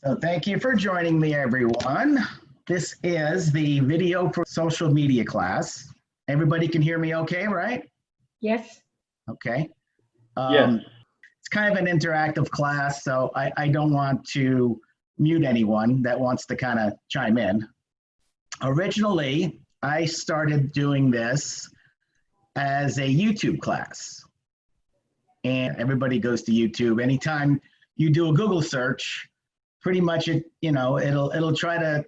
So thank you for joining me, everyone. This is the video for social media class. Everybody can hear me okay, right? Yes. Okay. Yes. It's kind of an interactive class, so I don't want to mute anyone that wants to kind of chime in. Originally, I started doing this as a YouTube class. And everybody goes to YouTube. Anytime you do a Google search, pretty much it'll try to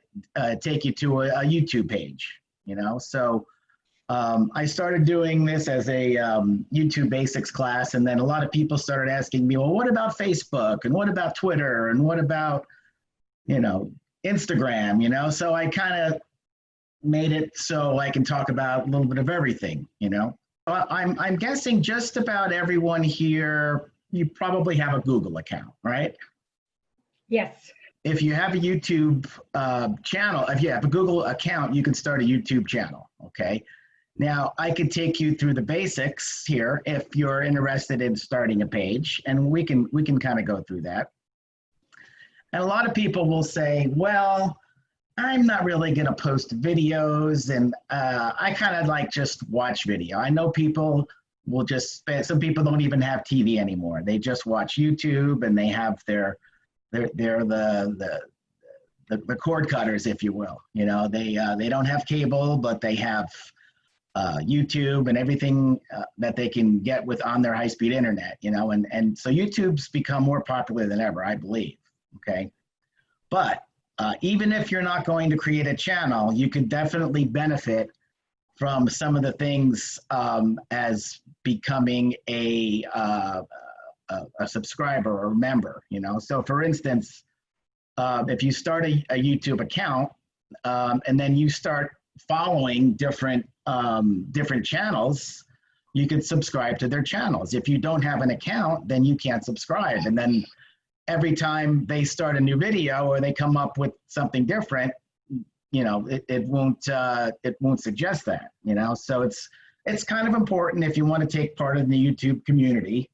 take you to a YouTube page, So I started doing this as a YouTube basics class, and then a lot of people started asking me, well, what about Facebook, and what about Twitter, and what about Instagram, So I kind of made it so I can talk about a little bit of everything, I'm guessing just about everyone here, you probably have a Google account, right? Yes. If you have a YouTube channel, if you have a Google account, you can start a YouTube channel, okay? Now, I could take you through the basics here if you're interested in starting a page, and we can kind of go through that. And a lot of people will say, well, I'm not really going to post videos, and I kind of like just watch video. I know people will just, some people don't even have TV anymore. They just watch YouTube, and they have they're the cord cutters, if you will. They don't have cable, but they have YouTube and everything that they can get on their high-speed internet. And so YouTube's become more popular than ever, I believe. Okay, but even if you're not going to create a channel, you could definitely benefit from some of the things as becoming a subscriber or member, So for instance, if you start a YouTube account and then you start following different channels, you can subscribe to their channels. If you don't have an account, then you can't subscribe. And then every time they start a new video or they come up with something different, it won't suggest that, So it's kind of important if you want to take part in the YouTube community,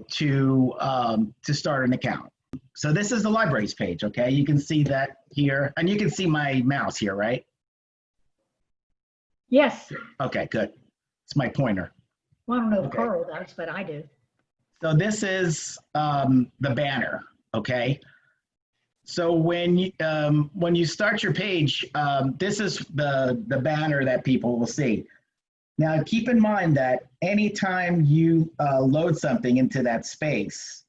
to start an account. So this is the libraries page, okay? You can see that here, and you can see my mouse here, right? Yes. Okay, good. It's my pointer. Well, I don't know if Okay. Carl does, but I do. So this is the banner, okay? So when you start your page, this is the banner that people will see. Now, keep in mind that anytime you load something into that space,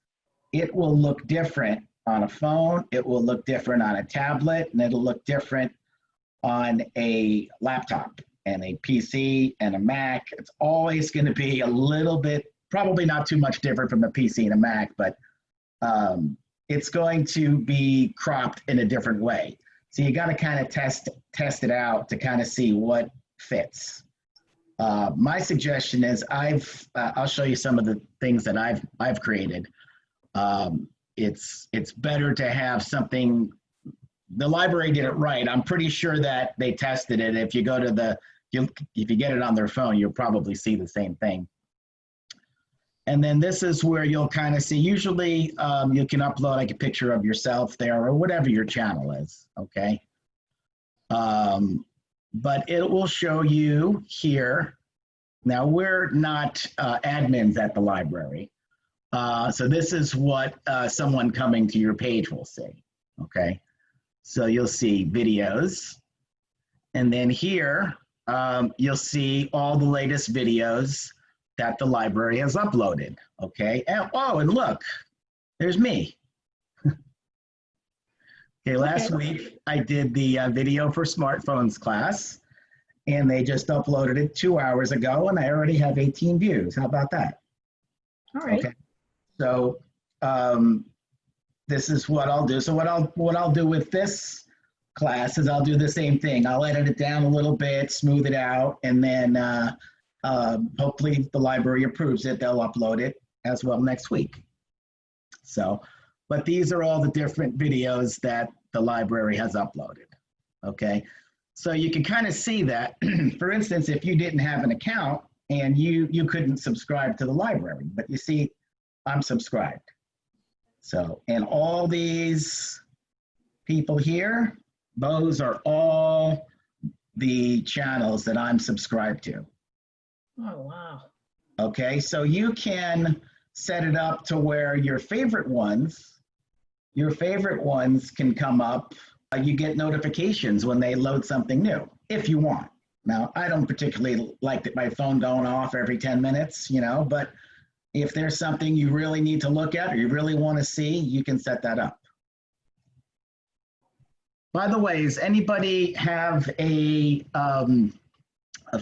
it will look different on a phone, it will look different on a tablet, and it'll look different on a laptop and a PC and a Mac. It's always going to be a little bit, probably not too much different from a PC and a Mac, but it's going to be cropped in a different way. So you got to kind of test it out to kind of see what fits. My suggestion is I'll show you some of the things that I've created. It's better to have something. The library did it right. I'm pretty sure that they tested it. If you go to if you get it on their phone, you'll probably see the same thing. And then this is where you'll kind of see, usually you can upload like a picture of yourself there or whatever your channel is, okay? But it will show you here. Now, we're not admins at the library. So this is what someone coming to your page will see, okay? So you'll see videos. And then here, you'll see all the latest videos that the library has uploaded, okay? And, and look, there's me. Okay, last week I did the video for smartphones class, and they just uploaded it 2 hours ago, and I already have 18 views. How about that? All right. Okay. So this is what I'll do. So what I'll do with this class is I'll do the same thing. I'll edit it down a little bit, smooth it out, and then hopefully the library approves it. They'll upload it as well next week. So, but these are all the different videos that the library has uploaded, okay? So you can kind of see that, for instance, if you didn't have an account and you couldn't subscribe to the library, but you see, I'm subscribed. So, and all these people here, those are all the channels that I'm subscribed to. Oh, wow. Okay, so you can set it up to where your favorite ones can come up. You get notifications when they load something new, if you want. Now, I don't particularly like my phone going off every 10 minutes, but if there's something you really need to look at or you really want to see, you can set that up. By the way, does anybody have a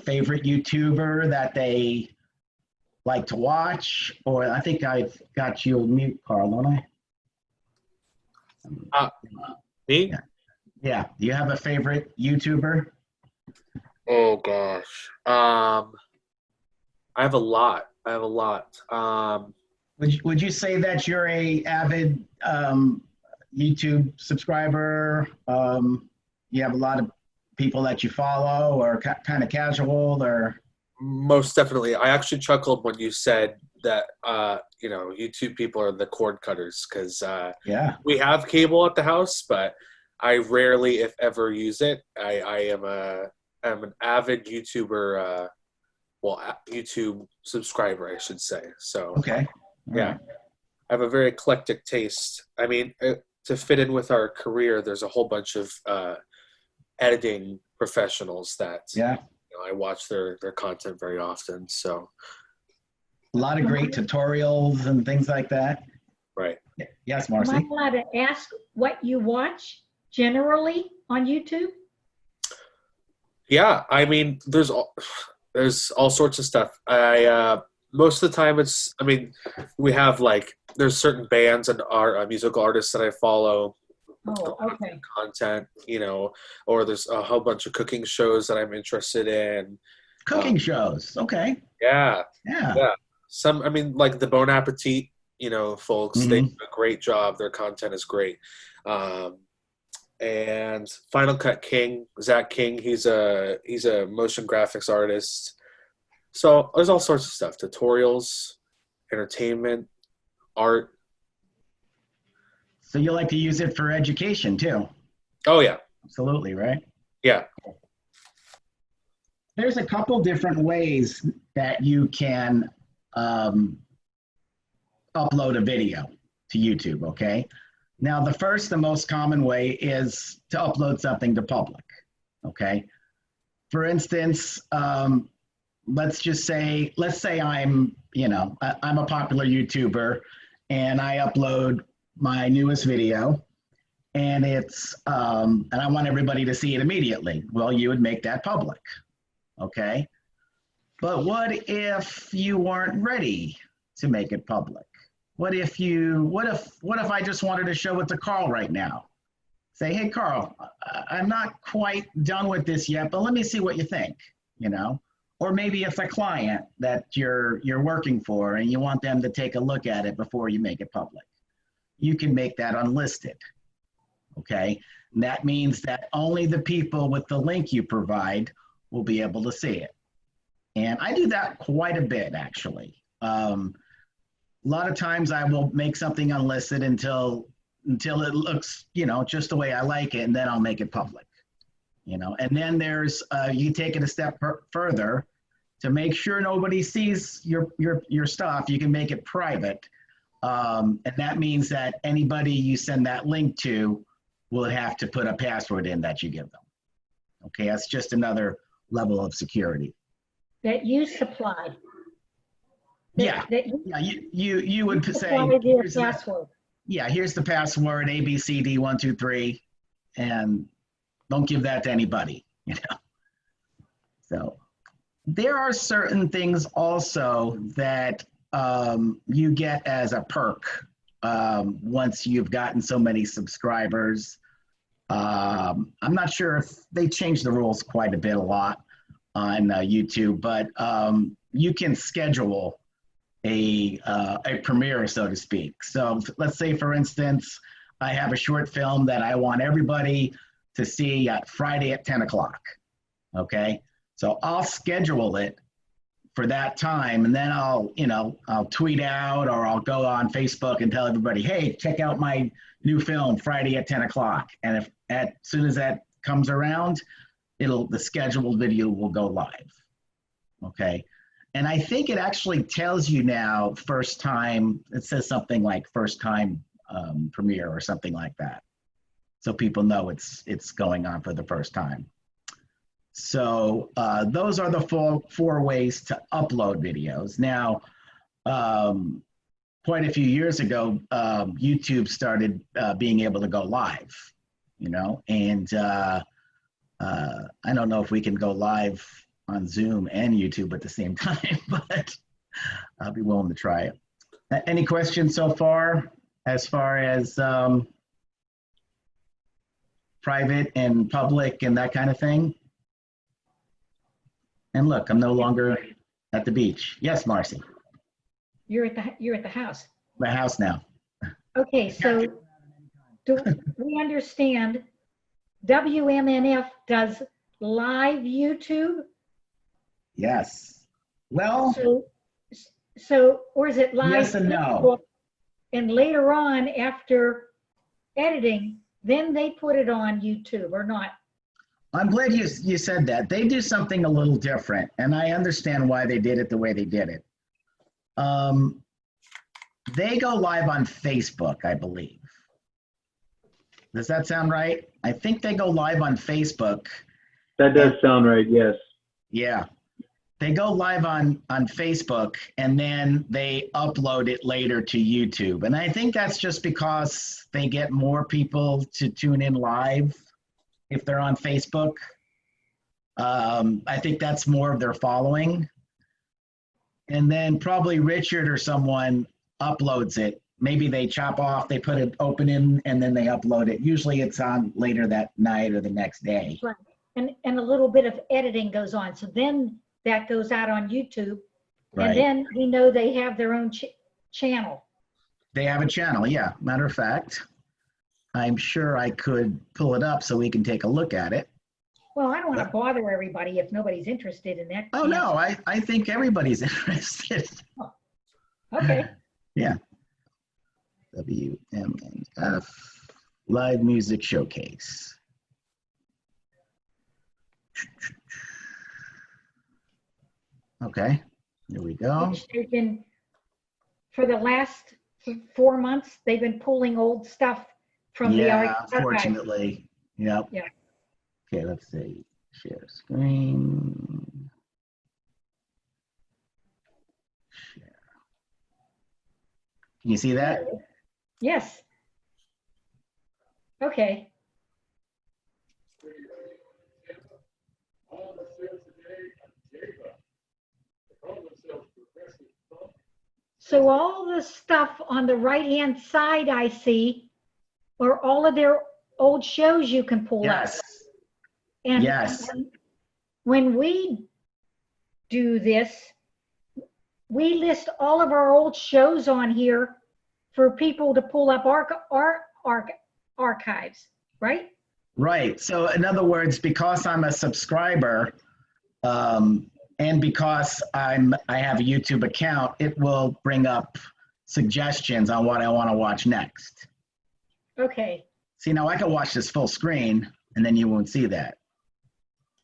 favorite YouTuber that they like to watch? Or I think I've got you on mute, Carl, don't I? Me? Yeah. Do you have a favorite YouTuber? Oh gosh. I have a lot. Would you say that you're a avid YouTube subscriber? You have a lot of people that you follow, or kind of casual, or? Most definitely. I actually chuckled when you said that YouTube people are the cord cutters, because Yeah. we have cable at the house, but I rarely, if ever, use it. I'm an avid YouTuber, YouTube subscriber, I should say. So Okay. yeah, Right. I have a very eclectic taste. I mean, to fit in with our career, there's a whole bunch of editing professionals that I watch their content very often. So A lot of great tutorials and things like that. right. Yes, Am I Marcy. allowed to ask what you watch generally on YouTube? Yeah, I mean, there's all sorts of stuff. Most of the time we have there's certain bands and musical artists that I follow. Oh, okay. Content, or there's a whole bunch of cooking shows that I'm interested in. Cooking shows. Okay. Yeah. Yeah. Some, like the Bon Appetit, folks, they do a great job. Their content is great. And Final Cut King, Zach King, he's a motion graphics artist. So there's all sorts of stuff: tutorials, entertainment, art. So you like to use it for education too? Oh yeah, Absolutely, right? yeah. There's a couple different ways that you can upload a video to YouTube, okay? Now, the most common way is to upload something to public, okay? For instance, let's say I'm a popular YouTuber and I upload my newest video and and I want everybody to see it immediately. Well, you would make that public, okay? But what if you weren't ready to make it public? What if I just wanted to show it to Carl right now? Say, hey, Carl, I'm not quite done with this yet, but let me see what you think, Or maybe it's a client that you're working for and you want them to take a look at it before you make it public. You can make that unlisted, okay? And that means that only the people with the link you provide will be able to see it. And I do that quite a bit, actually. A lot of times I will make something unlisted until it looks, just the way I like it, and then I'll make it public, And then there's, you take it a step further to make sure nobody sees your stuff. You can make it private. And that means that anybody you send that link to will have to put a password in that you give them. Okay, that's just another level of security. That you supplied. Yeah, you would say, here's the password. Here's the password, ABCD123, and don't give that to anybody, So there are certain things also that you get as a perk once you've gotten so many subscribers. I'm not sure if they changed the rules quite a lot on YouTube, but you can schedule a premiere, so to speak. So let's say, for instance, I have a short film that I want everybody to see at Friday at 10 o'clock. Okay, so I'll schedule it for that time, and then I'll tweet out or I'll go on Facebook and tell everybody, hey, check out my new film Friday at 10 o'clock. And if as soon as that comes around, the scheduled video will go live. Okay. And I think it actually tells you now first time, it says something like first time premiere or something like that. So people know it's going on for the first time. So those are the four ways to upload videos. Now, quite a few years ago, YouTube started being able to go live, you know, and I don't know if we can go live on Zoom and YouTube at the same time, but I'll be willing to try it. Any questions so far as private and public and that kind of thing? And look, I'm no longer at the beach. Yes, Marcy. You're at the house. My house now. Okay, so do we understand WMNF does live YouTube? Yes. Well, so or is it live? Yes and no. And later on, after editing, then they put it on YouTube or not? I'm glad you said that. They do something a little different, and I understand why they did it the way they did it. They go live on Facebook, I believe. Does that sound right? I think they go live on Facebook. That does sound right, yes. Yeah. They go live on Facebook, and then they upload it later to YouTube. And I think that's just because they get more people to tune in live if they're on Facebook. I think that's more of their following. And then probably Richard or someone uploads it. Maybe they chop off, they put it open in, and then they upload it. Usually it's on later that night or the next day. Right. And a little bit of editing goes on. So then that goes out on YouTube. Right. And then we know they have their own channel. They have a channel, yeah. Matter of fact, I'm sure I could pull it up so we can take a look at it. Well, I don't want to bother everybody if nobody's interested in that. Oh, no, I think everybody's interested. Oh, okay. Yeah. WMNF Live Music Showcase. Okay, here we go. For the last 4 months, they've been pulling old stuff from the archive. Fortunately. Yep. Yeah. Okay, let's see. Share screen. Share. Can you see that? Yes. Okay. So all the stuff on the right-hand side I see are all of their old shows you can pull up. Yes. And Yes. when we do this, we list all of our old shows on here for people to pull up our archives, right? Right. So in other words, because I'm a subscriber, and because I have a YouTube account, it will bring up suggestions on what I want to watch next. Okay. See, now I can watch this full screen, and then you won't see that.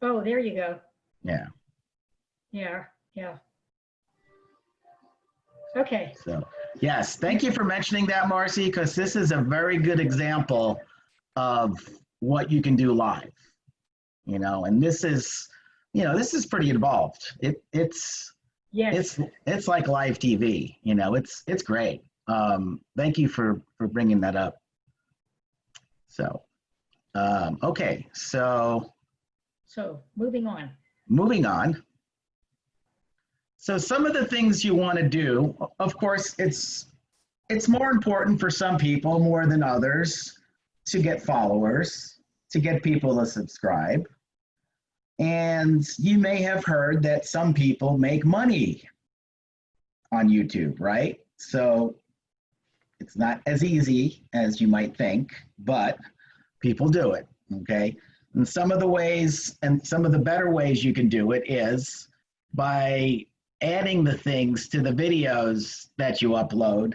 Oh, there you go. Yeah. Yeah, yeah. Okay. So, yes, thank you for mentioning that, Marcy, because this is a very good example of what you can do live. You know, and this is, you know, this is pretty involved. It's like live TV. You know, it's great. Thank you for bringing that up. So, okay, so moving on. Moving on. So some of the things you want to do, of course, it's more important for some people more than others to get followers, to get people to subscribe. And you may have heard that some people make money on YouTube, right? So it's not as easy as you might think, but people do it, okay? And some of the ways and some of the better ways you can do it is by adding the things to the videos that you upload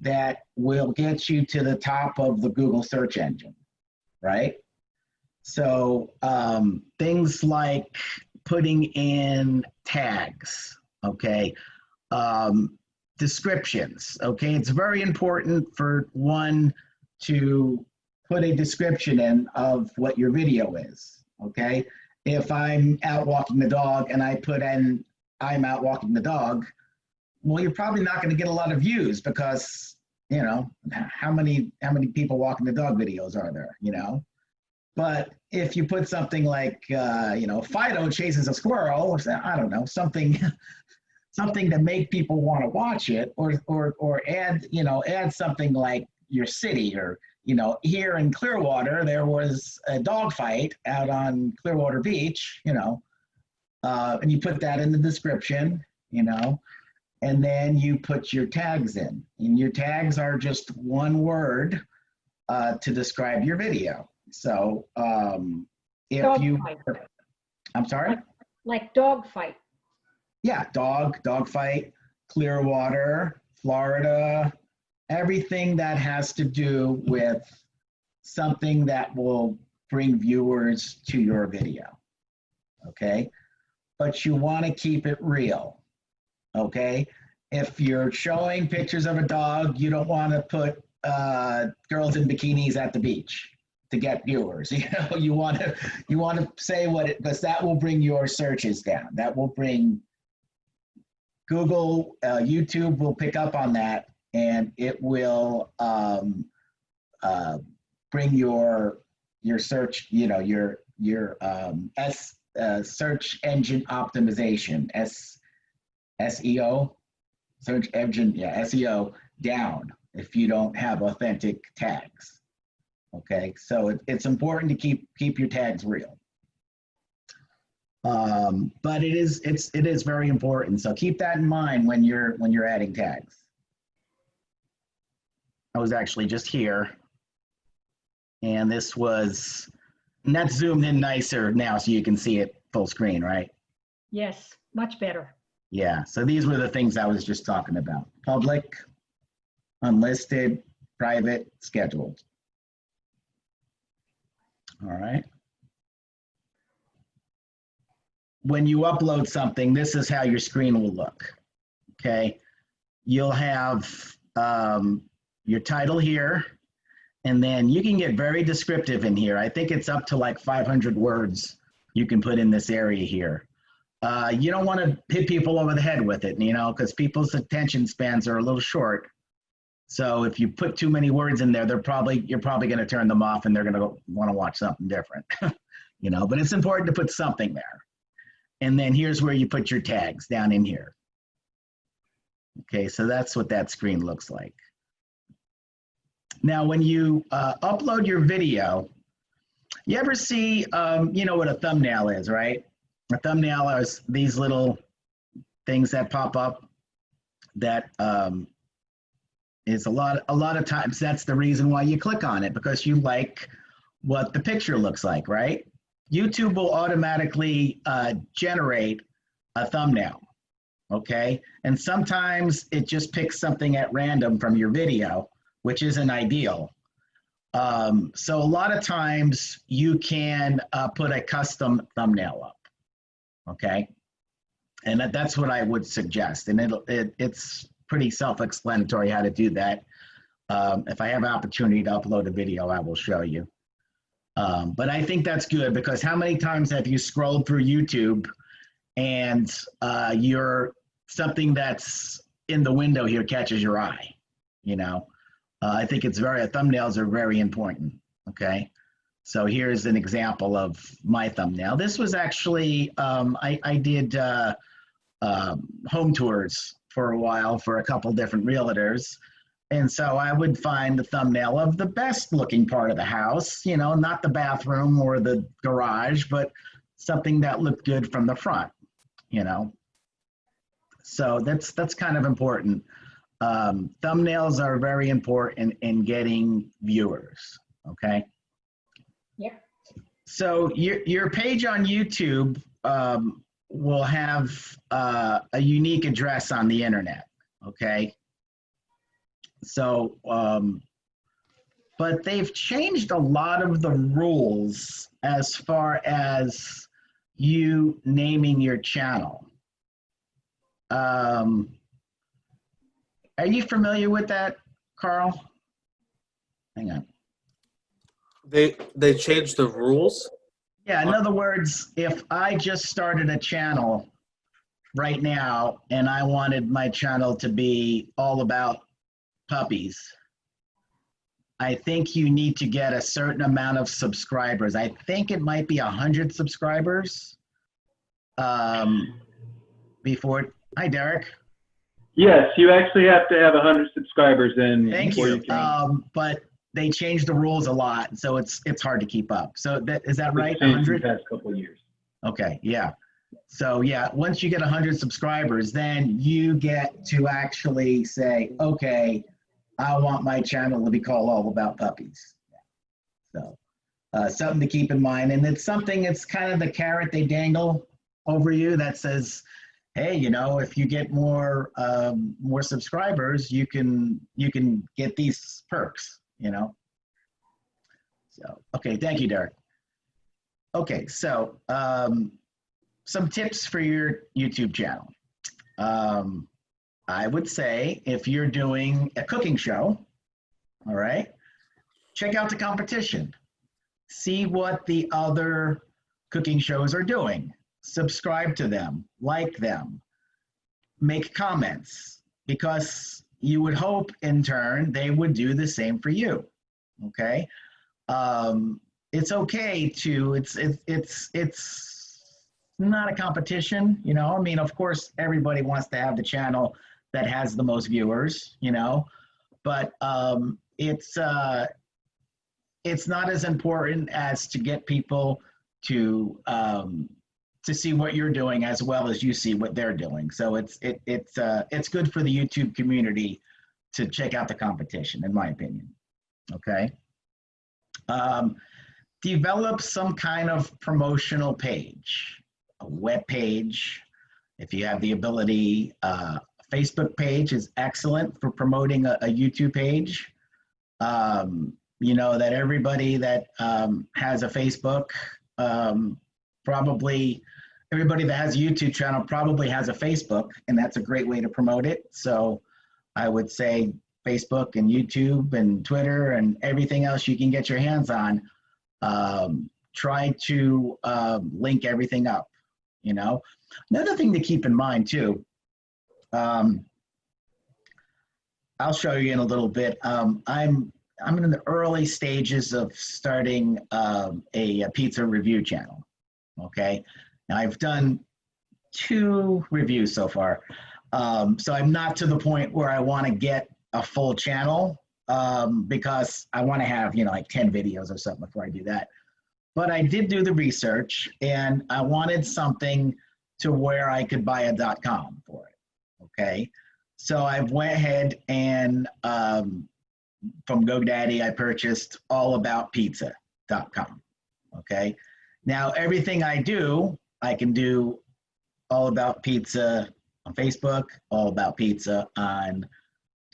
that will get you to the top of the Google search engine, right? So things like putting in tags, okay? Descriptions, okay? It's very important for one to put a description in of what your video is, okay? If I'm out walking the dog and I put in, I'm out walking the dog, well, you're probably not going to get a lot of views because, you know, how many people walking the dog videos are there, you know? But if you put something like, you know, Fido chases a squirrel, or I don't know, something to make people want to watch it, or add, you know, add something like your city, or, you know, here in Clearwater, there was a dog fight out on Clearwater Beach, you know, and you put that in the description, you know, and then you put your tags in. And your tags are just one word to describe your video. So if Dog you, fight. I'm sorry? Like dog fight. Yeah, dog fight, Clearwater, Florida, everything that has to do with something that will bring viewers to your video, okay? But you want to keep it real, okay? If you're showing pictures of a dog, you don't want to put girls in bikinis at the beach to get viewers. You know, you want to say what it, because that will bring your searches down. That will bring Google, YouTube will pick up on that, and it will bring your search, you know, your search engine optimization, SEO, search engine, yeah, SEO down if you don't have authentic tags. Okay, so it's important to keep your tags real. But it is very important. So keep that in mind when you're adding tags. I was actually just here, and this was, and that's zoomed in nicer now so you can see it full screen, right? Yes, much better. Yeah, so these were the things I was just talking about. Public, unlisted, private, scheduled. All right. When you upload something, this is how your screen will look, okay? You'll have your title here, and then you can get very descriptive in here. I think it's up to like 500 words you can put in this area here. You don't want to hit people over the head with it, you know, because people's attention spans are a little short. So if you put too many words in there, you're probably going to turn them off, and they're going to want to watch something different, you know. But it's important to put something there. And then here's where you put your tags, down in here. Okay, so that's what that screen looks like. Now, when you upload your video, you ever see, you know what a thumbnail is, right? A thumbnail is these little things that pop up that is a lot of times that's the reason why you click on it, because you like what the picture looks like, right? YouTube will automatically generate a thumbnail, okay? And sometimes it just picks something at random from your video, which isn't ideal. So a lot of times you can put a custom thumbnail up, okay? And that's what I would suggest. And it's pretty self-explanatory how to do that. If I have an opportunity to upload a video, I will show you. But I think that's good, because how many times have you scrolled through YouTube and something that's in the window here catches your eye, you know? I think thumbnails are very important, okay? So here's an example of my thumbnail. This was actually, I did home tours for a while for a couple different realtors. And so I would find the thumbnail of the best looking part of the house, you know, not the bathroom or the garage, but something that looked good from the front, you know. So that's kind of important. Thumbnails are very important in getting viewers, okay? Yeah. So your page on YouTube will have a unique address on the internet, okay? So, but they've changed a lot of the rules as far as you naming your channel. Are you familiar with that, Carl? Hang on. They changed the rules? Yeah, in other words, if I just started a channel right now and I wanted my channel to be all about puppies, I think you need to get a certain amount of subscribers. I think it might be 100 subscribers before. Hi, Derek. Yes, you actually have to have 100 subscribers in Thank before you. you can. But they changed the rules a lot, so it's hard to keep up. So is that right? It's changed in 100? the past couple of years. Okay, yeah. So yeah, once you get 100 subscribers, then you get to actually say, okay, I want my channel to be called All About Puppies. So something to keep in mind. And it's kind of the carrot they dangle over you that says, hey, you know, if you get more subscribers, you can get these perks, you know. So, okay, thank you, Derek. Okay, so some tips for your YouTube channel. I would say if you're doing a cooking show, all right, check out the competition. See what the other cooking shows are doing. Subscribe to them, like them, make comments, because you would hope in turn they would do the same for you, okay? It's okay to, it's not a competition, you know? I mean, of course, everybody wants to have the channel that has the most viewers, you know, but it's not as important as to get people to see what you're doing as well as you see what they're doing. So it's good for the YouTube community to check out the competition, in my opinion. Okay. Develop some kind of promotional page, a web page, if you have the ability. Facebook page is excellent for promoting a YouTube page. You know that everybody that has a Facebook, probably everybody that has a YouTube channel probably has a Facebook, and that's a great way to promote it. So I would say Facebook and YouTube and Twitter and everything else you can get your hands on, try to link everything up, you know. Another thing to keep in mind too, I'll show you in a little bit. I'm in the early stages of starting a pizza review channel. Okay, now I've done 2 reviews so far, so I'm not to the point where I want to get a full channel because I want to have, you know, like 10 videos or something before I do that. But I did do the research, and I wanted something to where I could buy a .com for it. Okay, so I went ahead and from GoDaddy I purchased allaboutpizza.com. Okay, now everything I do, I can do All About Pizza on Facebook, All About Pizza on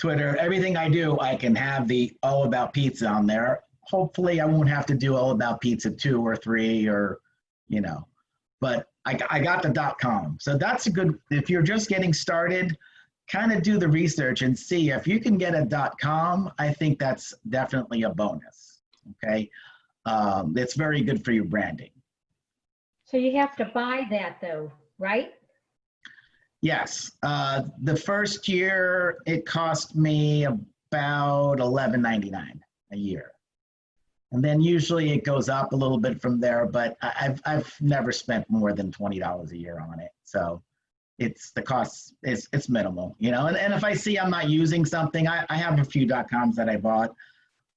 Twitter. Everything I do, I can have the All About Pizza on there. Hopefully I won't have to do All About Pizza 2 or 3 or, you know, but I got the .com. So that's a good, if you're just getting started, kind of do the research and see if you can get a .com. I think that's definitely a bonus. Okay. It's very good for your branding. So you have to buy that though, right? Yes. The first year it cost me about $11.99 a year. And then usually it goes up a little bit from there, but I've never spent more than $20 a year on it. So it's the cost is it's minimal, you know. And if I see I'm not using something, I have a few .coms that I bought.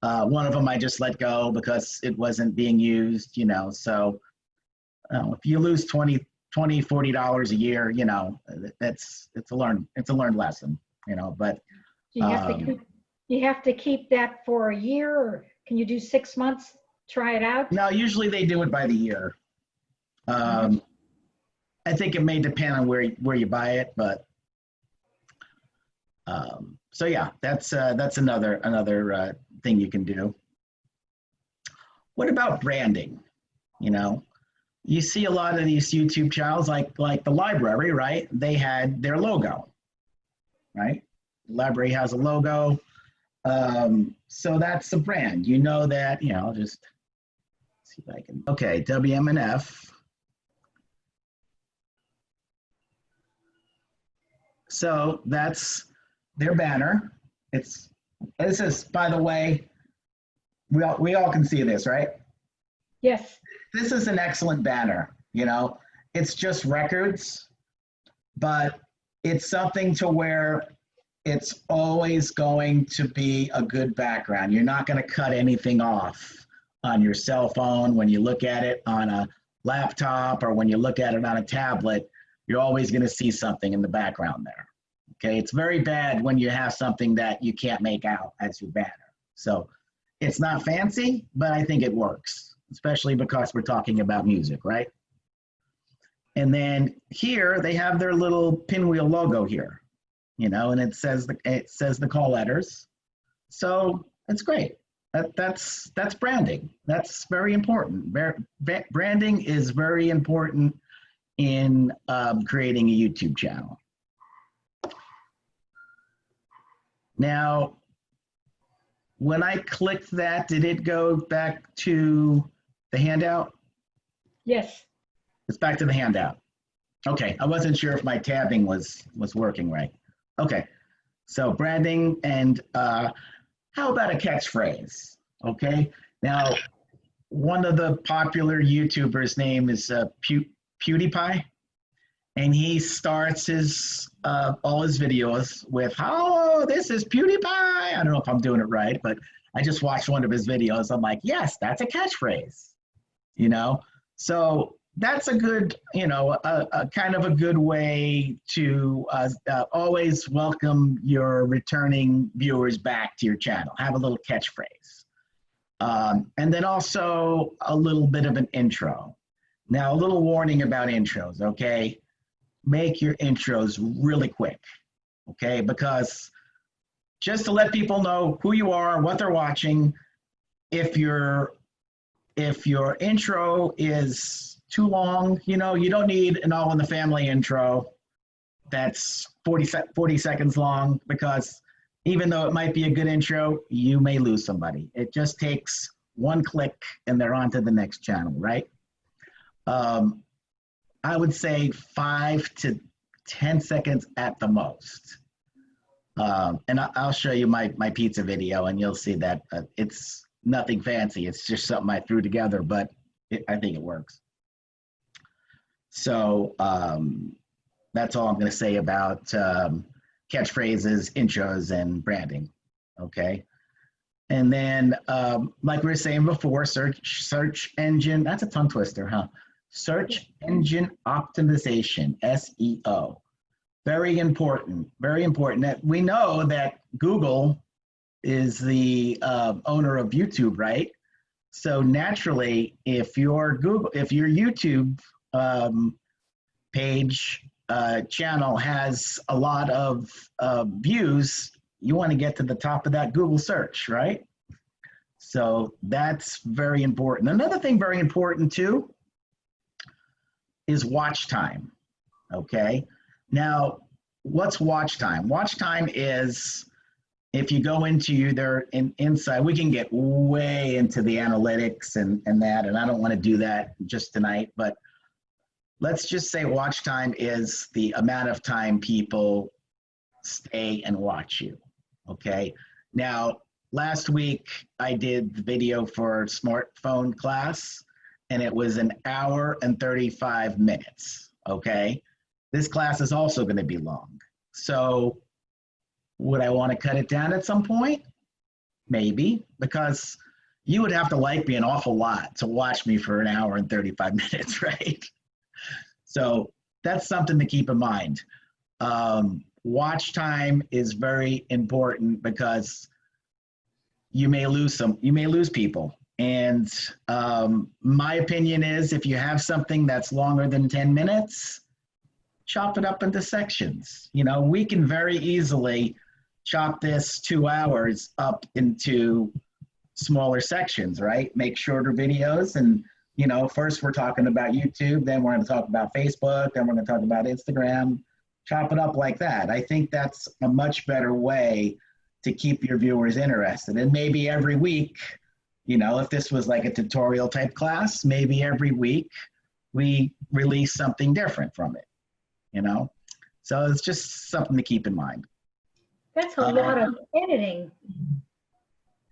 One of them I just let go because it wasn't being used, you know. So if you lose $20, $40 a year, you know, it's a learned lesson, you know. But You have to keep that for a year, or can you do 6 months, try it out? no, usually they do it by the year. I think it may depend on where you buy it, but So yeah, that's another thing you can do. What about branding? You know, you see a lot of these YouTube channels, like the library, right? They had their logo, right? The library has a logo. So that's a brand. You know that, you know, I'll just see if I can. Okay, WMNF. So that's their banner. This is, by the way, we all can see this, right? Yes. This is an excellent banner. You know, it's just records, but it's something to where it's always going to be a good background. You're not going to cut anything off on your cell phone. When you look at it on a laptop or when you look at it on a tablet, you're always going to see something in the background there. Okay, it's very bad when you have something that you can't make out as your banner. So it's not fancy, but I think it works, especially because we're talking about music, right? And then here they have their little pinwheel logo here, you know, and it says the call letters. So it's great. That's branding. That's very important. Branding is very important in creating a YouTube channel. Now, when I clicked that, did it go back to the handout? Yes. It's back to the handout. Okay, I wasn't sure if my tabbing was working right. Okay, so branding and how about a catchphrase? Okay, now one of the popular YouTubers' name is Pewdiepie, and he starts his all his videos with, "Oh, this is Pewdiepie." I don't know if I'm doing it right, but I just watched one of his videos. I'm like, yes, that's a catchphrase, you know. So that's a good, you know, a kind of a good way to always welcome your returning viewers back to your channel. Have a little catchphrase. And then also a little bit of an intro. Now, a little warning about intros, okay? Make your intros really quick, okay? Because just to let people know who you are, what they're watching, if your intro is too long, you know, you don't need an All in the Family intro that's 40 seconds long, because even though it might be a good intro, you may lose somebody. It just takes one click and they're on to the next channel, right? I would say 5 to 10 seconds at the most. And I'll show you my pizza video and you'll see that it's nothing fancy. It's just something I threw together, but I think it works. So that's all I'm going to say about catchphrases, intros, and branding. Okay. And then, like we were saying before, search engine, that's a tongue twister, huh? Search engine optimization, SEO. Very important, very important. We know that Google is the owner of YouTube, right? So naturally, if your YouTube page channel has a lot of views, you want to get to the top of that Google search, right? So that's very important. Another thing very important too is watch time, okay? Now, what's watch time? Watch time is, if you go into their inside, we can get way into the analytics and that, and I don't want to do that just tonight, but let's just say watch time is the amount of time people stay and watch you, okay? Now, last week I did the video for smartphone class, and it was 1 hour and 35 minutes, okay? This class is also going to be long. So would I want to cut it down at some point? Maybe, because you would have to like me an awful lot to watch me for 1 hour and 35 minutes, right? So that's something to keep in mind. Watch time is very important because you may lose people. And my opinion is, if you have something that's longer than 10 minutes, chop it up into sections. You know, we can very easily chop this 2 hours up into smaller sections, right? Make shorter videos. And, you know, first we're talking about YouTube, then we're going to talk about Facebook, then we're going to talk about Instagram. Chop it up like that. I think that's a much better way to keep your viewers interested. And maybe every week, you know, if this was like a tutorial type class, maybe every week we release something different from it, you know? So it's just something to keep in mind. That's a lot of editing,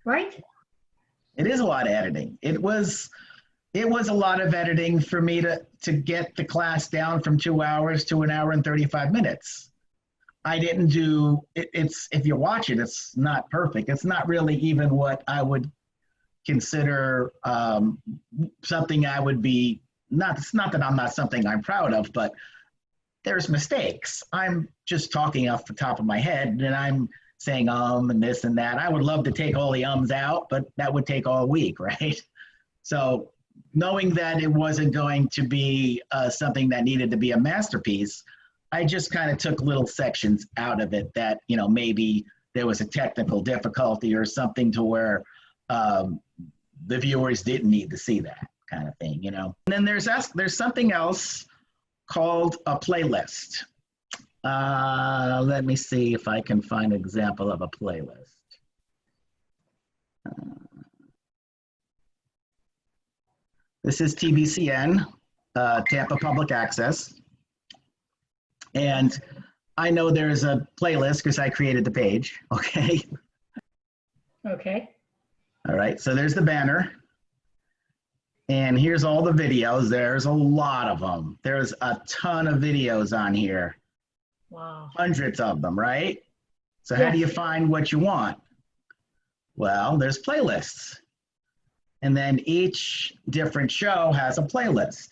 right? It is a lot of editing. It was a lot of editing for me to get the class down from 2 hours to 1 hour and 35 minutes. I didn't do it's if you watch it, it's not perfect. It's not really even what I would consider something I would be it's not that I'm not something I'm proud of, but there's mistakes. I'm just talking off the top of my head and I'm saying and this and that. I would love to take all the ums out, but that would take all week, right? So knowing that it wasn't going to be something that needed to be a masterpiece, I just kind of took little sections out of it that, you know, maybe there was a technical difficulty or something to where the viewers didn't need to see that kind of thing, you know. And then there's something else called a playlist. Let me see if I can find an example of a playlist. This is TBCN, Tampa Public Access. And I know there's a playlist because I created the page, okay? Okay. All right, so there's the banner. And here's all the videos. There's a lot of them. There's a ton of videos on here. Wow. Hundreds of them, right? So how do you find what you want? Well, there's playlists. And then each different show has a playlist.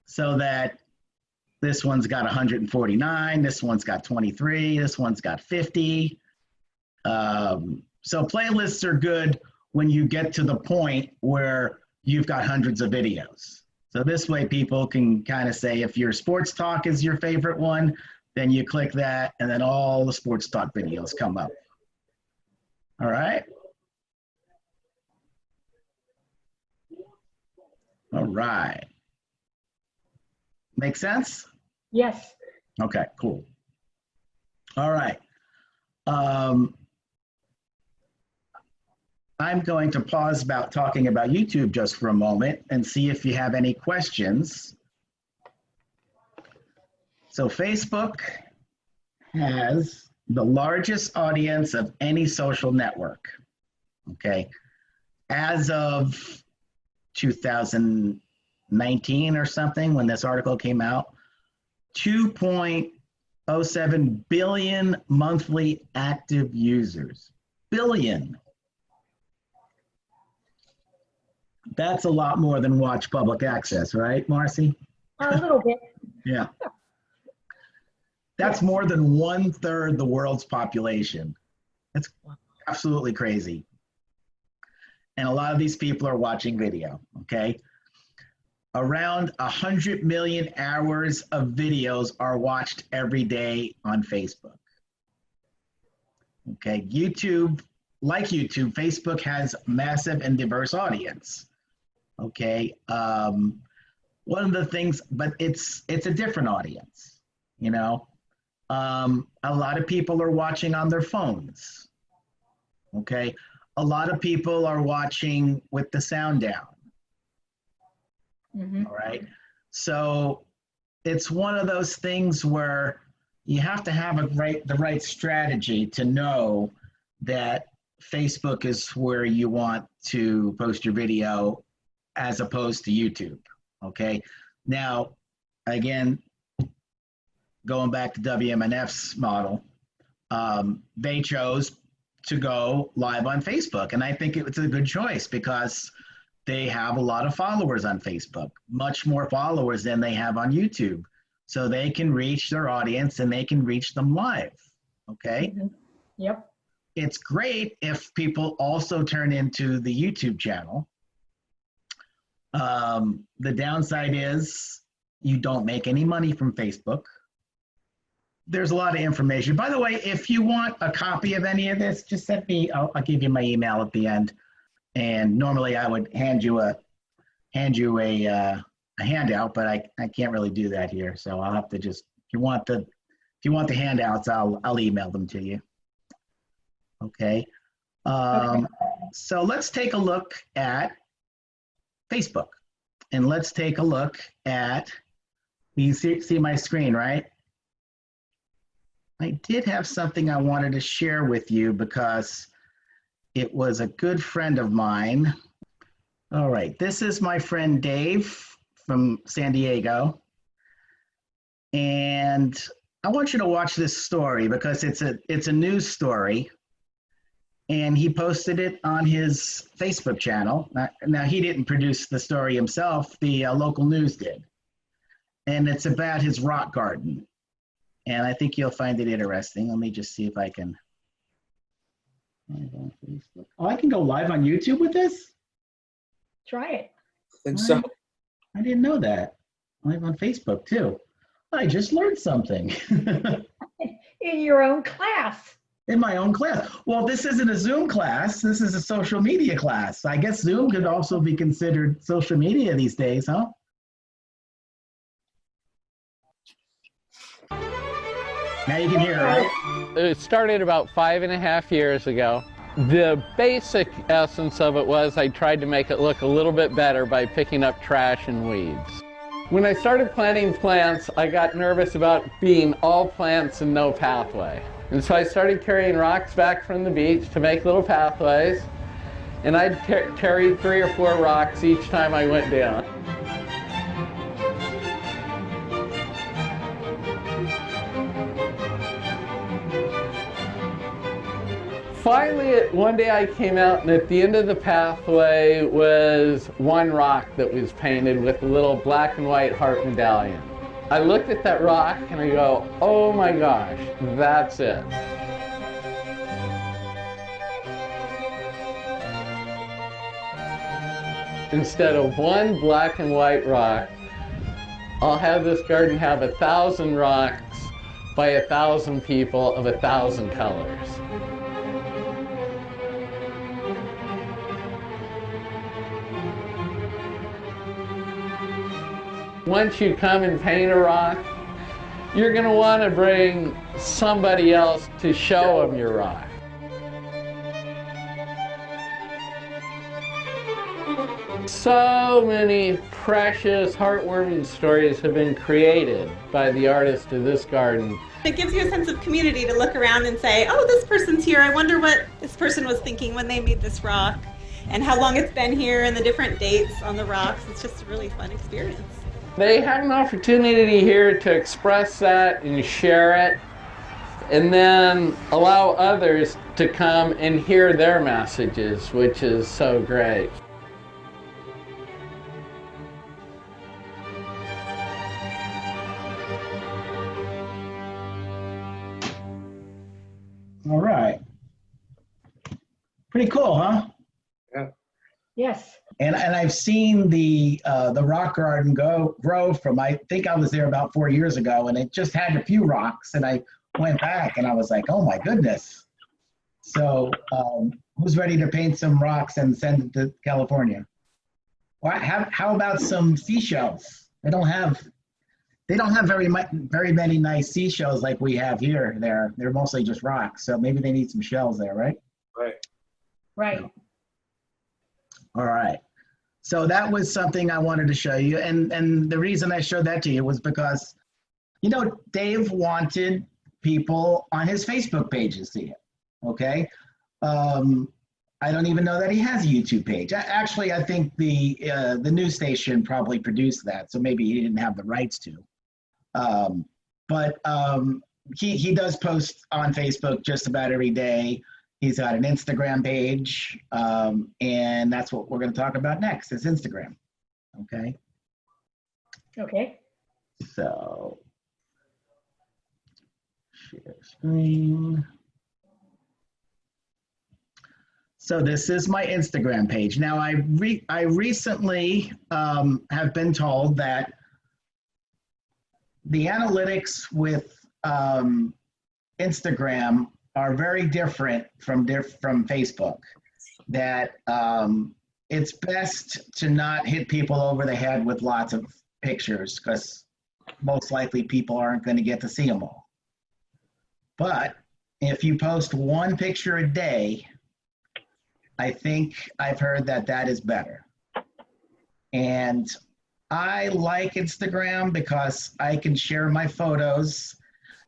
So that this one's got 149, this one's got 23, this one's got 50. So playlists are good when you get to the point where you've got hundreds of videos. So this way people can kind of say, if your sports talk is your favorite one, then you click that and then all the sports talk videos come up. All right. All right. Make sense? Yes. Okay, cool. All right. I'm going to pause about talking about YouTube just for a moment and see if you have any questions. So Facebook has the largest audience of any social network, okay? As of 2019 or something, when this article came out, 2.07 billion monthly active users. Billion. That's a lot more than Watch Public Access, right, Marcy? A little bit. Yeah. That's more than 1/3 the world's population. That's absolutely crazy. And a lot of these people are watching video, okay? Around 100 million hours of videos are watched every day on Facebook. Okay, YouTube, like YouTube, Facebook has massive and diverse audience. Okay, one of the things, but it's a different audience, you know? A lot of people are watching on their phones, okay? A lot of people are watching with the sound down. Mm-hmm. All right. So it's one of those things where you have to have the right strategy to know that Facebook is where you want to post your video as opposed to YouTube. Okay. Now, again, going back to WMNF's model, they chose to go live on Facebook. And I think it's a good choice because they have a lot of followers on Facebook, much more followers than they have on YouTube. So they can reach their audience and they can reach them live, okay? Mm-hmm. Yep. It's great if people also turn into the YouTube channel. The downside is you don't make any money from Facebook. there's a lot of information. By the way, if you want a copy of any of this, just send me, I'll give you my email at the end. And normally I would hand you a handout, but I can't really do that here. So I'll have to just, if you want the handouts, I'll email them to you. Okay. So let's take a look at Facebook, and let's take a look at, you see my screen, right? I did have something I wanted to share with you because it was a good friend of mine. All right, this is my friend Dave from San Diego. And I want you to watch this story because it's a news story. And he posted it on his Facebook channel. Now he didn't produce the story himself, the local news did. And it's about his rock garden. And I think you'll find it interesting. Let me just see if I can. Oh, I can go live on YouTube with this? Try it. I think so. I didn't know that. Live on Facebook too. I just learned something. In your own class. In my own class. Well, this isn't a Zoom class. This is a social media class. I guess Zoom could also be considered social media these days, huh? Now you can hear it, right? It started about 5.5 years ago. The basic essence of it was I tried to make it look a little bit better by picking up trash and weeds. When I started planting plants, I got nervous about being all plants and no pathway. And so I started carrying rocks back from the beach to make little pathways. And I'd carry 3 or 4 rocks each time I went down. Finally, one day I came out, and at the end of the pathway was one rock that was painted with a little black and white heart medallion. I looked at that rock and I go, oh my gosh, that's it. Instead of one black and white rock, I'll have this garden have 1,000 rocks by 1,000 people of 1,000 colors. Once you come and paint a rock, you're going to want to bring somebody else to show them your rock. So many precious, heartwarming stories have been created by the artist of this garden. It gives you a sense of community to look around and say, oh, this person's here. I wonder what this person was thinking when they made this rock and how long it's been here and the different dates on the rocks. It's just a really fun experience. They have an opportunity here to express that and share it, and then allow others to come and hear their messages, which is so great. All right. Pretty cool, huh? Yeah. Yes. And I've seen the rock garden grow from, I think I was there about 4 years ago, and it just had a few rocks, and I went back and I was like, oh my goodness. So who's ready to paint some rocks and send it to California? Well, how about some seashells? They don't have very many nice seashells like we have here. They're mostly just rocks, so maybe they need some shells there, right? Right. Right. All right. So that was something I wanted to show you. And the reason I showed that to you was because, you know, Dave wanted people on his Facebook page to see it, okay? I don't even know that he has a YouTube page. Actually, I think the news station probably produced that, so maybe he didn't have the rights to. But he does post on Facebook just about every day. He's got an Instagram page, and that's what we're going to talk about next, is Instagram, okay? Okay. So, share screen. So this is my Instagram page. Now, I recently have been told that the analytics with Instagram are very different from Facebook. That it's best to not hit people over the head with lots of pictures because most likely people aren't going to get to see them all. But if you post one picture a day, I think I've heard that that is better. And I like Instagram because I can share my photos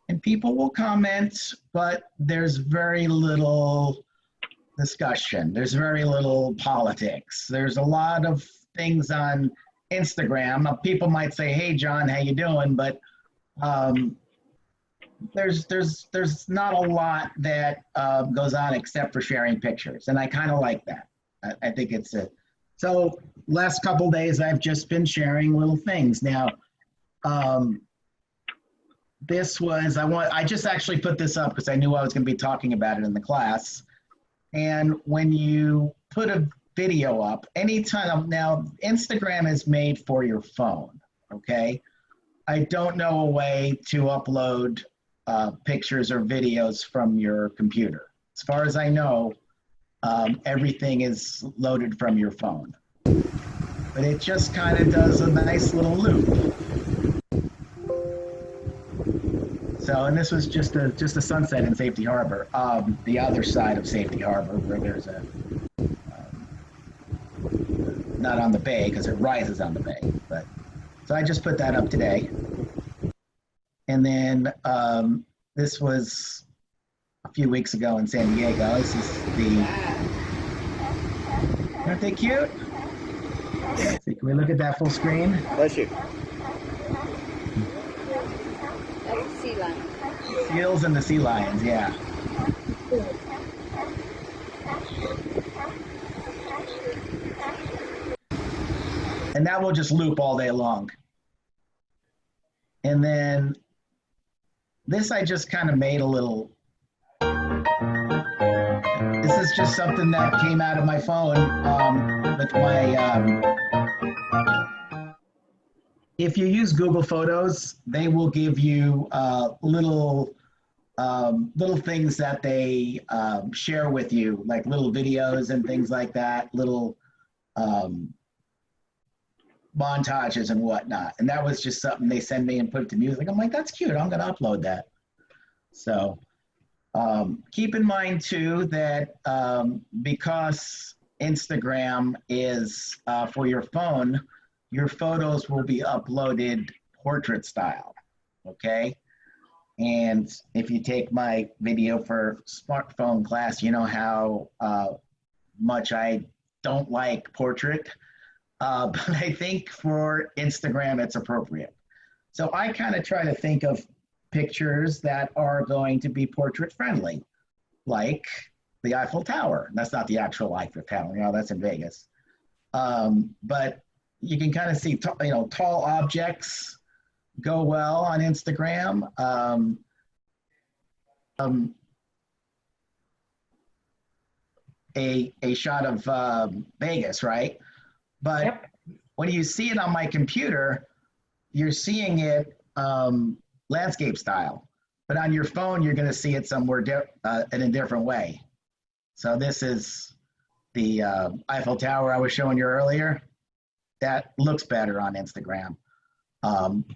and people will comment, but there's very little discussion. There's very little politics. There's a lot of things on Instagram. People might say, "Hey, John, how you doing?" But there's not a lot that goes on except for sharing pictures, and I kind of like that. I think it's a so. Last couple days, I've just been sharing little things. Now, this was I just actually put this up because I knew I was going to be talking about it in the class. And when you put a video up, anytime now, Instagram is made for your phone. Okay, I don't know a way to upload pictures or videos from your computer. As far as I know, everything is loaded from your phone. But it just kind of does a nice little loop. So, and this was just a sunset in Safety Harbor, the other side of Safety Harbor, where there's a not on the bay because it rises on the bay. But so I just put that up today, and then this was a few weeks ago in San Diego. This is aren't they cute? See, can we look at that full screen? Bless you. Sea lion. Seals and the sea lions, yeah. And that will just loop all day long. And then this I just kind of made a little. This is just something that came out of my phone with my. If you use Google Photos, they will give you little things that they share with you, like little videos and things like that, little montages and whatnot. And that was just something they send me and put it to music. I'm like, that's cute. I'm going to upload that. So keep in mind too that because Instagram is for your phone, your photos will be uploaded portrait style, okay? And if you take my video for smartphone class, you know how much I don't like portrait, but I think for Instagram it's appropriate. So I kind of try to think of pictures that are going to be portrait friendly, like the Eiffel Tower. That's not the actual Eiffel Tower, you know, that's in Vegas. But you can kind of see, tall objects go well on Instagram. A shot of Vegas, right? But yep. When you see it on my computer, you're seeing it landscape style. But on your phone, you're going to see it somewhere in a different way. So this is the Eiffel Tower I was showing you earlier. That looks better on Instagram.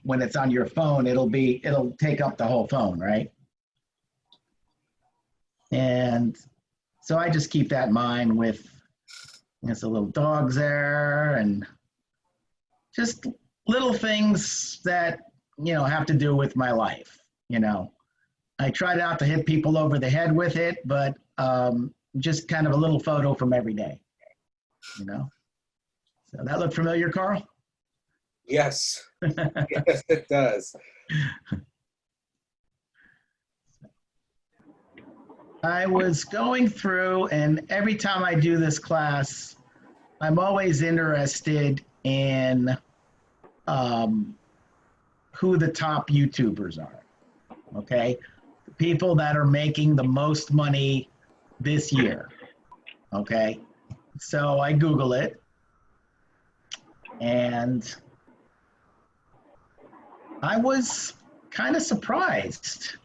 When it's on your phone, it'll take up the whole phone, right? And so I just keep that in mind with some little dogs there and just little things that, have to do with my life, I try not to hit people over the head with it, but just kind of a little photo from every day, So that look familiar, Carl? Yes. Yes, it does. I was going through, and every time I do this class, I'm always interested in who the top YouTubers are, okay? People that are making the most money this year, okay? So I Google it, and I was kind of surprised.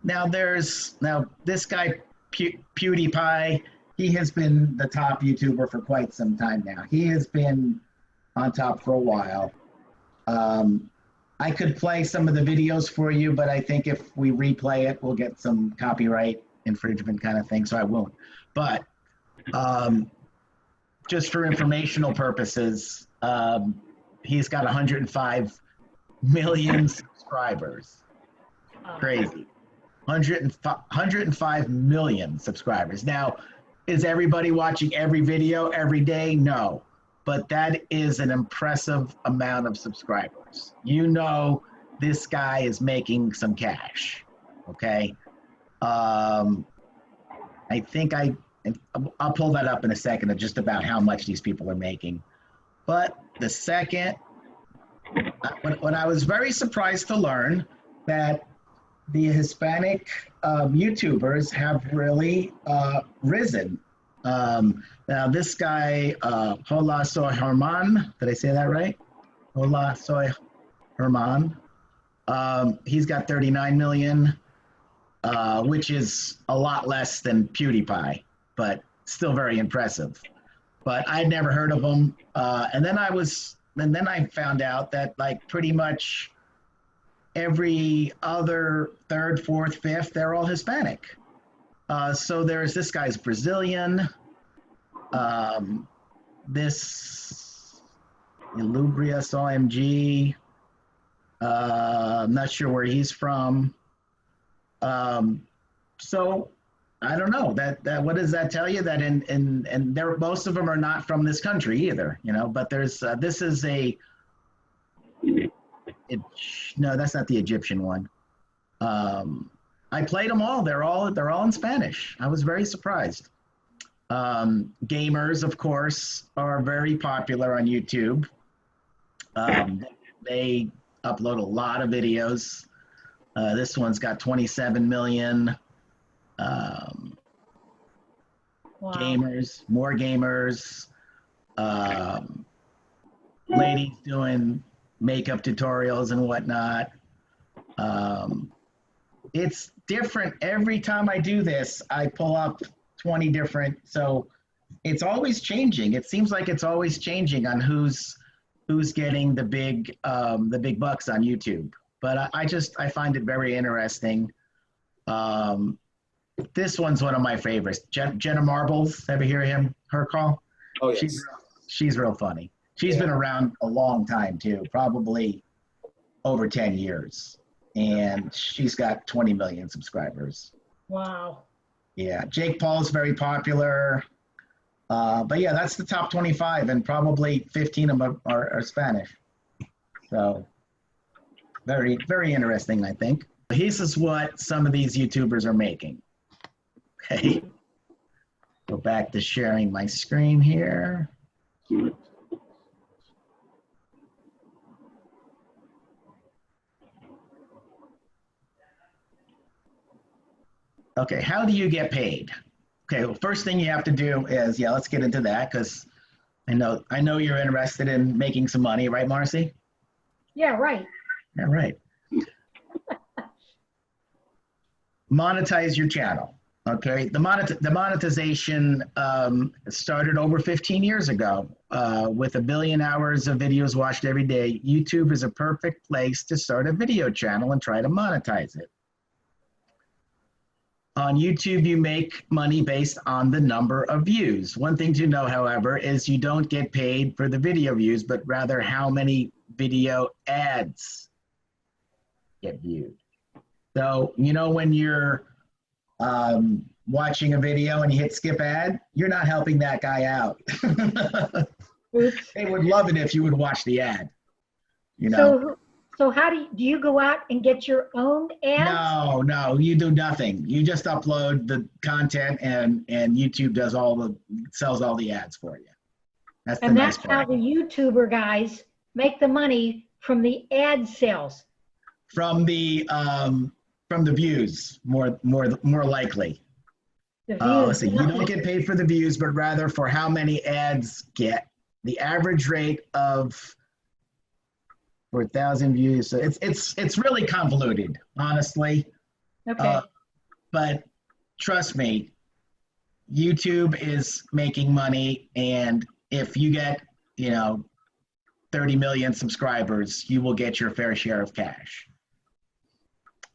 Now this guy Pewdiepie, he has been the top YouTuber for quite some time now. He has been on top for a while. I could play some of the videos for you, but I think if we replay it, we'll get some copyright infringement kind of thing, so I won't. But just for informational purposes, he's got 105 million subscribers. Crazy. 105 million subscribers. Now, is everybody watching every video every day? No. But that is an impressive amount of subscribers. You know, this guy is making some cash, okay? I think I'll pull that up in a second of just about how much these people are making. But the second, when I was very surprised to learn that the Hispanic YouTubers have really risen. Now this guy, Hola Soy Herman, did I say that right? Hola Soy Herman. He's got 39 million, which is a lot less than Pewdiepie, but still very impressive. But I'd never heard of him. And then I found out that like pretty much every other third, fourth, fifth, they're all Hispanic. So there's this guy's Brazilian. This Ilubrious OMG. I'm not sure where he's from. So I don't know that what does that tell you? That and there most of them are not from this country either, you know. But there's this is a. No, that's not the Egyptian one. I played them all. They're all in Spanish. I was very surprised. Gamers, of course, are very popular on YouTube. They upload a lot of videos. This one's got 27 million. Wow. Gamers, more gamers. Ladies doing makeup tutorials and whatnot. It's different every time I do this. I pull up 20 different, so it's always changing. It seems like it's always changing on who's getting the big bucks on YouTube. But I find it very interesting. This one's one of my favorites. Jenna Marbles. Ever hear her call? Oh yes. She's real funny. She's been around a long time too, probably over 10 years. And she's got 20 million subscribers. Wow. Yeah, Jake Paul's very popular. But yeah, that's the top 25, and probably 15 of them are Spanish. So very, very interesting, I think. This is what some of these YouTubers are making. Okay. Go back to sharing my screen here. Okay, how do you get paid? Okay, well, first thing you have to do is, let's get into that because I know you're interested in making some money, right, Marcy? Yeah, right. Yeah, right. Monetize your channel. Okay, the monetization started over 15 years ago with 1 billion hours of videos watched every day. YouTube is a perfect place to start a video channel and try to monetize it. On YouTube, you make money based on the number of views. One thing to know, however, is you don't get paid for the video views, but rather how many video ads get viewed. So, you know, when you're watching a video and you hit skip ad, you're not helping that guy out. They would love it if you would watch the ad, you know. So how do you go out and get your own ads? No, you do nothing. You just upload the content and YouTube sells all the ads for you. That's the nice part. How the YouTuber guys make the money from the ad sales. From the views, more likely. The views. Let's see. You don't get paid for the views, but rather for how many ads get. The average rate of for 1,000 views. So it's really convoluted, honestly. Okay. But trust me, YouTube is making money, and if you get, 30 million subscribers, you will get your fair share of cash.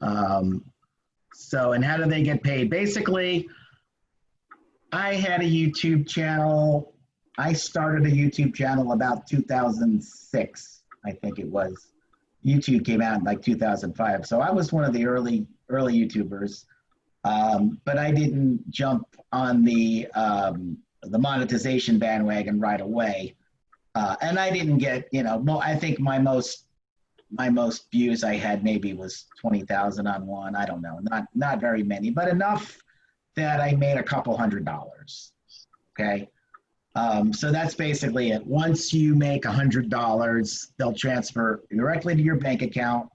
And how do they get paid? Basically, I had a YouTube channel. I started a YouTube channel about 2006, I think it was. YouTube came out in like 2005. So I was one of the early YouTubers. But I didn't jump on the monetization bandwagon right away. And I didn't get, I think my most views I had maybe was 20,000 on one. I don't know, not very many, but enough that I made a couple $100. Okay. So that's basically it. Once you make $100, they'll transfer directly to your bank account,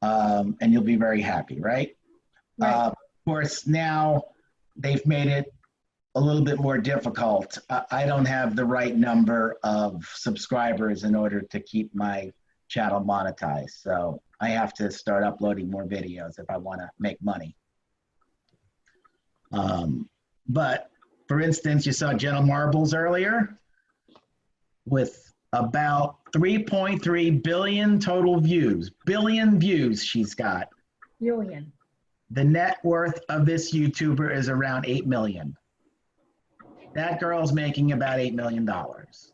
and you'll be very happy, right? Right. Of course, now they've made it a little bit more difficult. I don't have the right number of subscribers in order to keep my channel monetized. So I have to start uploading more videos if I want to make money. But for instance, you saw Jenna Marbles earlier with about 3.3 billion total views. Billion views she's got. Billion. The net worth of this YouTuber is around 8 million. That girl's making about $8 million.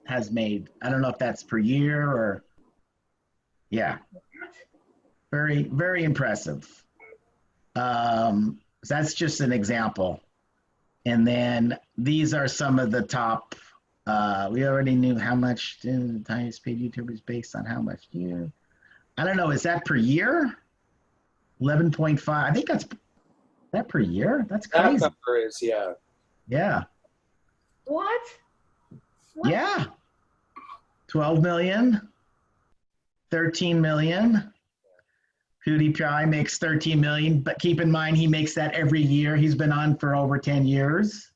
Has made, I don't know if that's per year or, yeah. Very, very impressive. That's just an example. And then these are some of the top, we already knew how much the highest paid YouTubers based on how much year. I don't know, is that per year? 11.5, I think that's, that per year? That's crazy. That number is, yeah. Yeah. What? Yeah. 12 million, 13 million. Pewdiepie makes 13 million, but keep in mind he makes that every year. He's been on for over 10 years.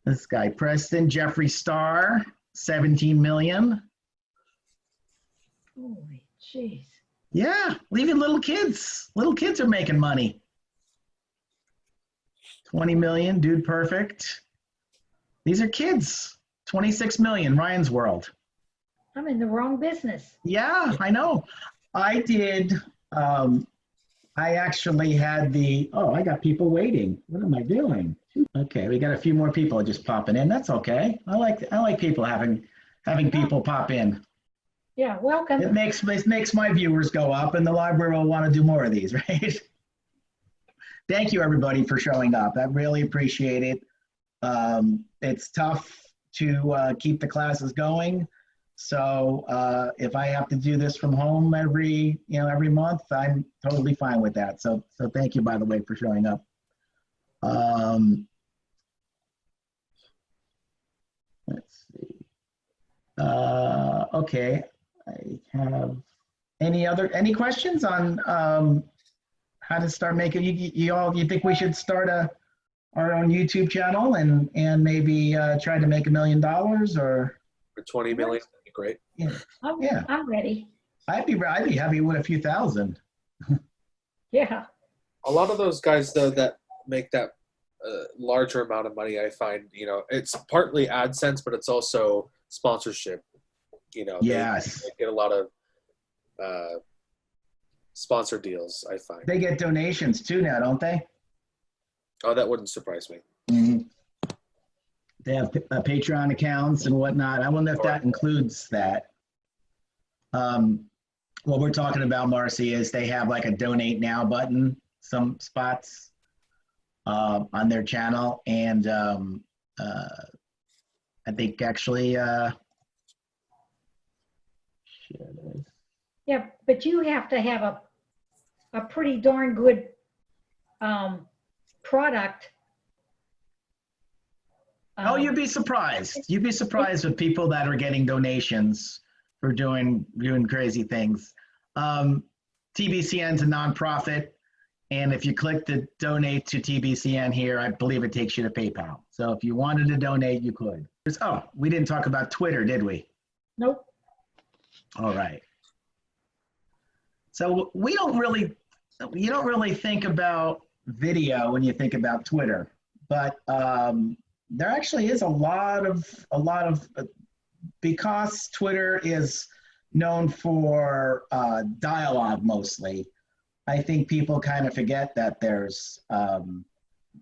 This guy, Preston, Jeffree Star, 17 million. Holy jeez. Yeah, even little kids. Little kids are making money. 20 million, Dude Perfect. These are kids. 26 million, Ryan's World. I'm in the wrong business. Yeah, I know. I did, I actually had the, oh, I got people waiting. What am I doing? Okay, we got a few more people just popping in. That's okay. I like people having people pop in. Yeah, welcome. It makes my viewers go up, and the library will want to do more of these, right? Thank you, everybody, for showing up. I really appreciate it. It's tough to keep the classes going. So if I have to do this from home every month, I'm totally fine with that. So thank you, by the way, for showing up. Let's see. Okay, I have any questions on how to start making? You think we should start our own YouTube channel and maybe try to make $1 million or? For 20 million, that'd be great. Yeah. Yeah. I'm ready. I'd be happy with a few thousand. Yeah. A lot of those guys, though, that make that larger amount of money, I find, it's partly AdSense, but it's also sponsorship. Yes. They get a lot of sponsor deals, I find. They get donations too now, don't they? Oh, that wouldn't surprise me. Mm-hmm. They have Patreon accounts and whatnot. I wonder if that includes that. What we're talking about, Marcy, is they have like a donate now button, some spots on their channel. And I think actually, Yeah, but you have to have a pretty darn good product. Oh, you'd be surprised. You'd be surprised with people that are getting donations for doing crazy things. TBCN's a nonprofit, and if you click the donate to TBCN here, I believe it takes you to PayPal. So if you wanted to donate, you could. Oh, we didn't talk about Twitter, did we? Nope. All right. So you don't really think about video when you think about Twitter, but there actually is a lot of because Twitter is known for dialogue mostly. I think people kind of forget that there's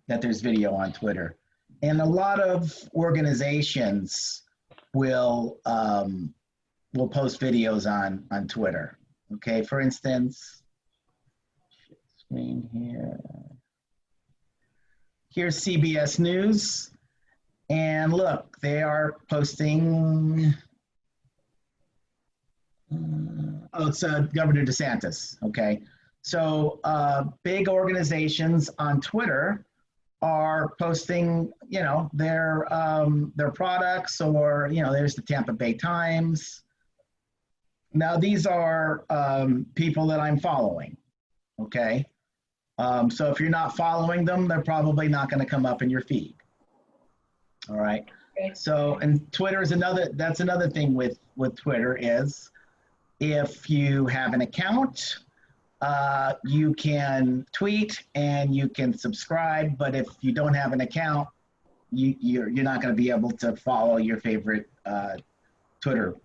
video on Twitter, and a lot of organizations will post videos on Twitter. Okay, for instance, screen here. Here's CBS News, and look, they are posting. It's Governor DeSantis. Okay, so big organizations on Twitter are posting, their products, or there's the Tampa Bay Times. Now these are people that I'm following. Okay, so if you're not following them, they're probably not going to come up in your feed. All right. So, and Twitter is that's another thing with Twitter is, if you have an account, you can tweet and you can subscribe, but if you don't have an account, you're not going to be able to follow your favorite tweeters.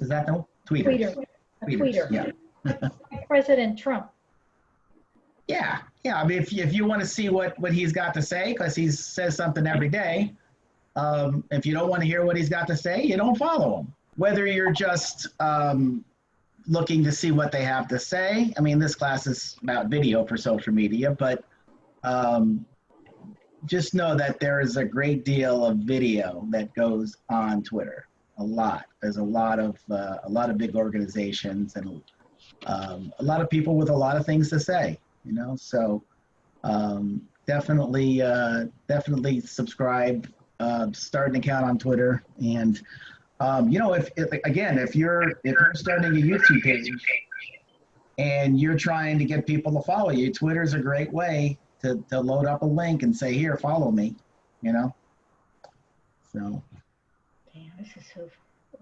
Is that the tweeters? Tweeter. Yeah. President Trump. Yeah. I mean, if you want to see what he's got to say, because he says something every day, if you don't want to hear what he's got to say, you don't follow him. Whether you're just looking to see what they have to say. I mean, this class is about video for social media, but just know that there is a great deal of video that goes on Twitter. A lot. There's a lot of big organizations and a lot of people with a lot of things to say. So definitely subscribe. Start an account on Twitter, and if you're starting a YouTube page and you're trying to get people to follow you, Twitter's a great way to load up a link and say, here, follow me. So. Damn, this is so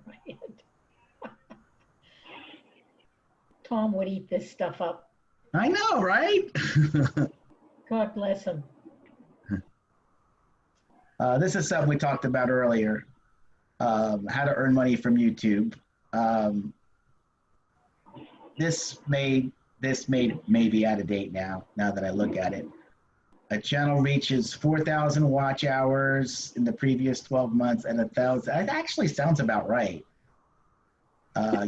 right. Tom would eat this stuff up. I know, right? God bless him. This is something we talked about earlier, how to earn money from YouTube. This may be out of date now that I look at it. A channel reaches 4,000 watch hours in the previous 12 months and 1,000. It actually sounds about right.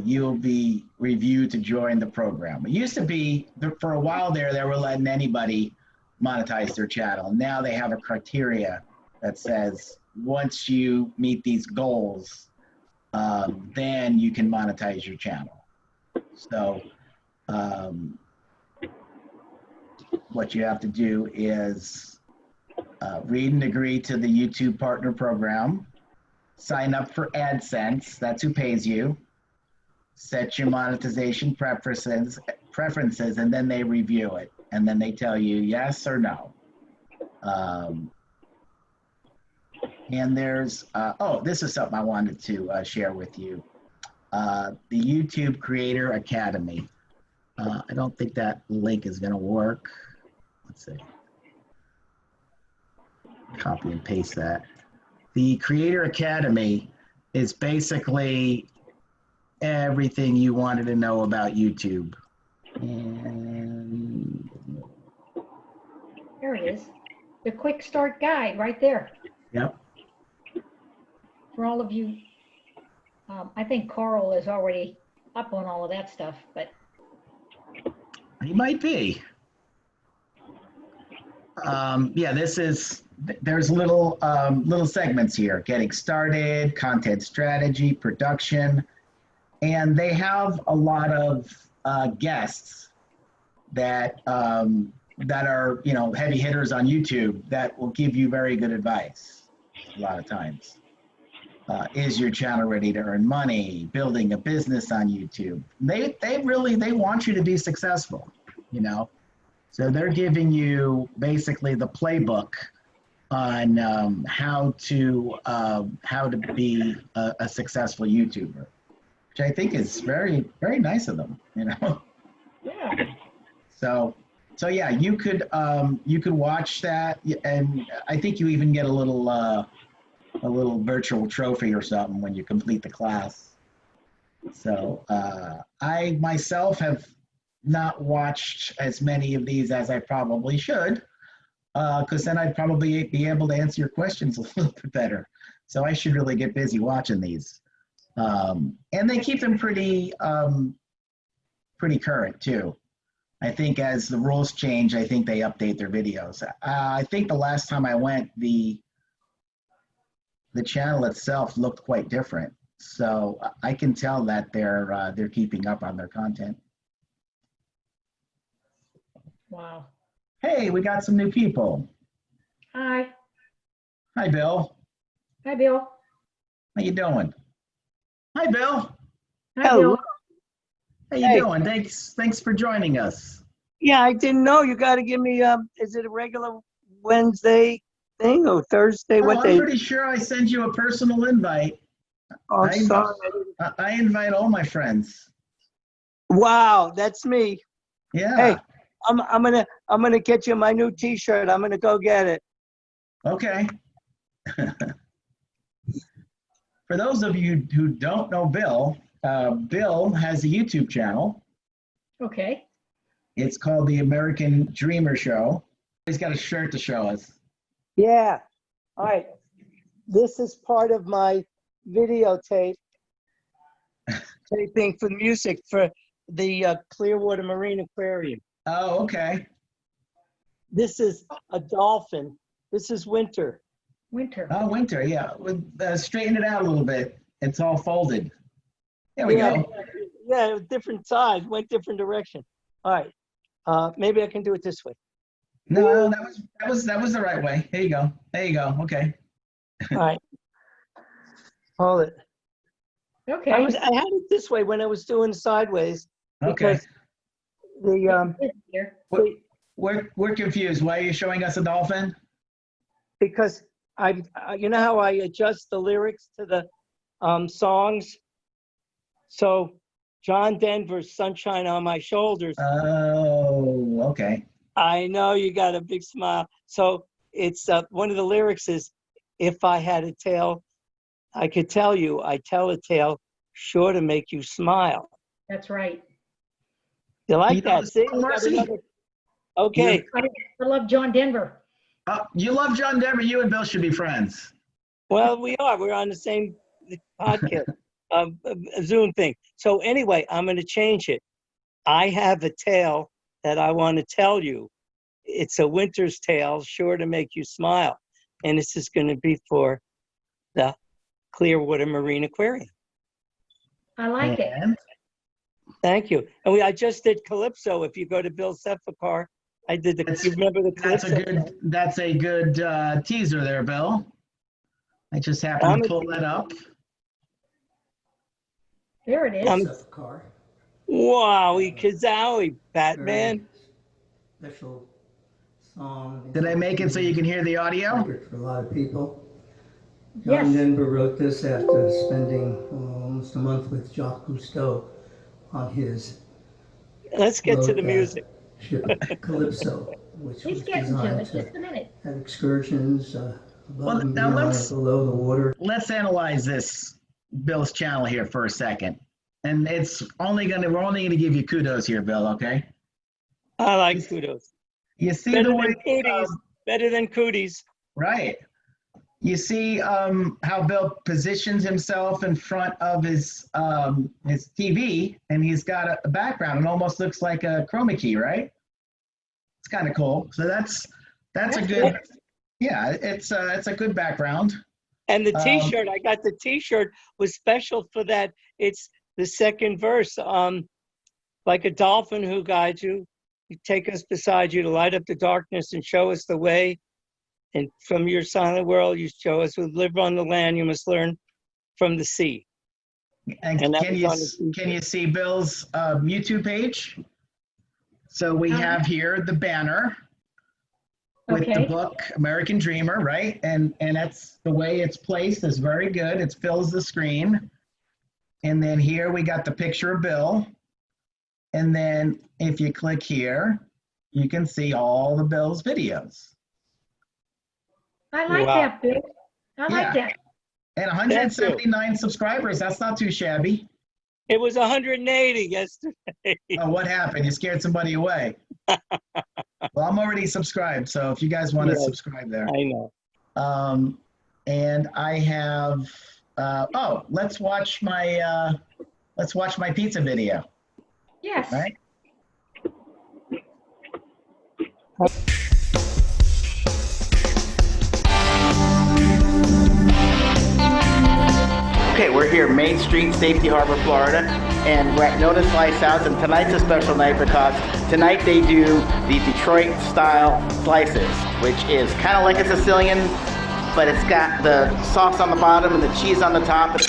You'll be reviewed to join the program. It used to be, for a while there, they were letting anybody monetize their channel. Now they have a criteria that says once you meet these goals, then you can monetize your channel. So what you have to do is read and agree to the YouTube Partner Program, sign up for AdSense, that's who pays you, set your monetization preferences, and then they review it, and then they tell you yes or no. And there's, this is something I wanted to share with you. The YouTube Creator Academy. I don't think that link is going to work. Let's see. Copy and paste that. The Creator Academy is basically everything you wanted to know about YouTube. And there it is. The quick start guide right there. Yep. For all of you, I think Carl is already up on all of that stuff, but he might be. There's little segments here: getting started, content strategy, production, and they have a lot of guests that are heavy hitters on YouTube that will give you very good advice. A lot of times, is your channel ready to earn money? Building a business on YouTube. They want you to be successful. So they're giving you basically the playbook on how to be a successful YouTuber, which I think is very, very nice of them, you know. Yeah. So yeah, you could watch that, and I think you even get a little virtual trophy or something when you complete the class. So I myself have not watched as many of these as I probably should, because then I'd probably be able to answer your questions a little bit better. So I should really get busy watching these. And they keep them pretty current too. I think as the rules change, I think they update their videos. I think the last time I went, the channel itself looked quite different. So I can tell that they're keeping up on their content. Wow. Hey, we got some new people. Hi. Hi, Bill. Hi, Bill. How you doing? Hi, Bill. Hi, Bill. How you doing? Thanks for joining us. Yeah, I didn't know. You got to give me, is it a regular Wednesday thing or Thursday? Oh, What I'm day? pretty sure I send you a personal invite. Oh, sorry. I invite all my friends. Wow, that's me. Yeah. Hey, I'm gonna get you my new T-shirt. I'm gonna go get it. Okay. For those of you who don't know Bill, Bill has a YouTube channel. Okay. It's called The American Dreamer Show. He's got a shirt to show us. Yeah. All right. This is part of my videotape taping for music for the Clearwater Marine Aquarium. Oh, okay. This is a dolphin. This is Winter. Winter. Oh, Winter, yeah. Straighten it out a little bit. It's all folded. There we go. Yeah, different size, went different direction. All right. Maybe I can do it this way. No, that was the right way. There you go. There you go. Okay. All right. Hold it. Okay. I had it this way when I was doing sideways. Okay. The We're confused. Why are you showing us a dolphin? because you know how I adjust the lyrics to the songs. So John Denver's "Sunshine on My Shoulders." Oh, okay. I know you got a big smile. So it's one of the lyrics is, "If I had a tale, I could tell you. I tell a tale sure to make you smile." That's right. You like that? See? Marcy? Okay. I love John Denver. You love John Denver. You and Bill should be friends. Well, we are. We're on the same podcast, Zoom thing. So anyway, I'm going to change it. I have a tale that I want to tell you. It's a winter's tale, sure to make you smile. And this is going to be for the Clearwater Marine Aquarium. I like it. Thank you. And I just did Calypso. If you go to Bill Sephicar, I did you remember the Calypso? That's a good teaser there, Bill. I just happened to pull that up. There it is. Wowie, Kazowie, Batman. Special song. Did I make it so you can hear the audio? For a lot of people. Yes. John Denver wrote this after spending almost a month with Jacques Cousteau on his. Let's get to the music. Ship Calypso, which He's was getting to designed it. Just a minute. have excursions above and now beyond, below the water. Let's analyze this Bill's channel here for a second. And we're only gonna give you kudos here, Bill, okay? I like kudos. You see Better the way than cooties. Better than cooties. right. You see how Bill positions himself in front of his TV, and he's got a background. It almost looks like a chroma key, right? It's kind of cool. So that's a good, yeah. It's a good background. And the T-shirt, I got the T-shirt was special for that. It's the second verse. Like a dolphin who guides you, you take us beside you to light up the darkness and show us the way. And from your silent world, you show us who live on the land, you must learn from the sea. And can you see Bill's YouTube page? So we have here the banner. with the Okay. book American Dreamer, right? And that's the way it's placed is very good. It fills the screen. And then here we got the picture of Bill. And then if you click here, you can see all the Bill's videos. I like Wow. that, Bill. I like that. And 179 subscribers, that's not too shabby. It was 180 yesterday. Oh, what happened? You scared somebody away. Well, I'm already subscribed, so if you guys want to Yes. subscribe there. I know. And I have, oh, let's watch my pizza video, Yes. right? Okay, we're here, Main Street, Safety Harbor, Florida, and we're at Notice Slice House, and tonight's a special night because tonight they do the Detroit-style slices, which is kind of like a Sicilian, but it's got the sauce on the bottom and the cheese on the top.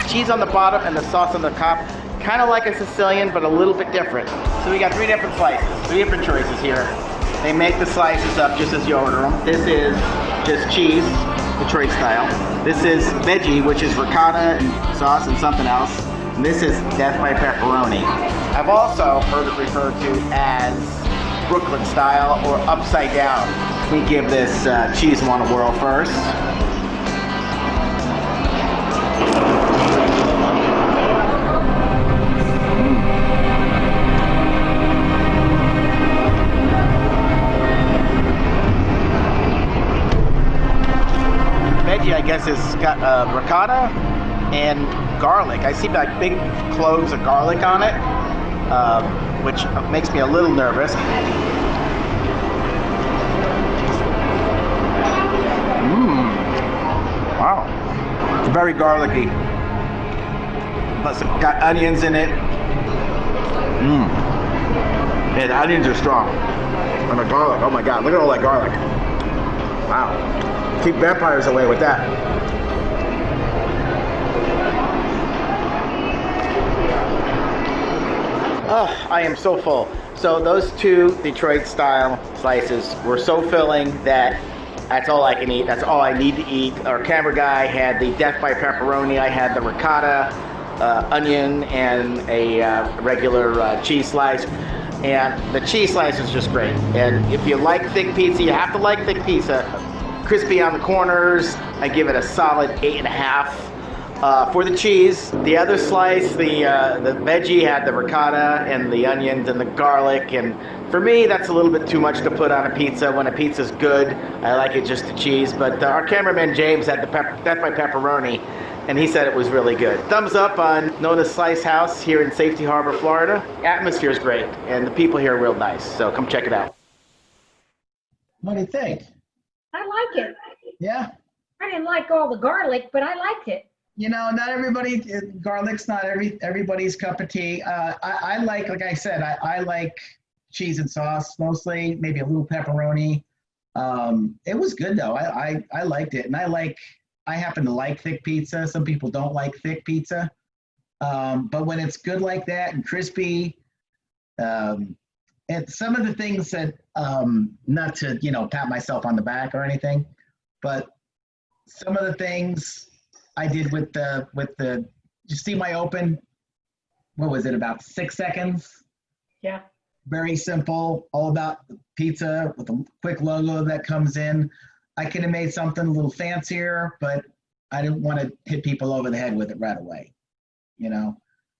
Cheese on the bottom and the sauce on the top, kind of like a Sicilian, but a little bit different. So we got 3 different slices, 3 different choices here. They make the slices up just as you order them. This is just cheese, Detroit style. This is veggie, which is ricotta and sauce and something else. And this is death by pepperoni. I've also heard it referred to as Brooklyn style or upside down. We give this cheese one a whirl first. Veggie, I guess, is got ricotta and garlic. I see like big cloves of garlic on it, which makes me a little nervous. Wow. It's very garlicky. Plus it's got onions in it. Yeah, the onions are strong. And the garlic, oh my God, look at all that garlic. Wow. Keep vampires away with that. Oh, I am so full. So those 2 Detroit style slices were so filling that that's all I can eat. That's all I need to eat. Our camera guy had the death by pepperoni. I had the ricotta, onion, and a regular cheese slice. And the cheese slice is just great. And if you like thick pizza, you have to like thick pizza. Crispy on the corners. I give it a solid 8.5. For the cheese, the other slice, the veggie had the ricotta and the onions and the garlic, and for me that's a little bit too much to put on a pizza. When a pizza's good, I like it just the cheese, but our cameraman James had the death by pepperoni, and he said it was really good. Thumbs up on Notice Slice House here in Safety Harbor, Florida. Atmosphere is great, and the people here are real nice, so come check it out. What do you think? I like it. Yeah? I didn't like all the garlic, but I liked it. You know, not everybody, garlic's not everybody's cup of tea. I like I said, I like cheese and sauce mostly, maybe a little pepperoni. It was good though. I liked it. And I happen to like thick pizza. Some people don't like thick pizza. But when it's good like that and crispy, and some of the things that, not to, pat myself on the back or anything, but some of the things I did with the, you see my open, what was it, about 6 seconds? Yeah. Very simple, all about pizza with a quick logo that comes in. I could have made something a little fancier, but I didn't want to hit people over the head with it right away,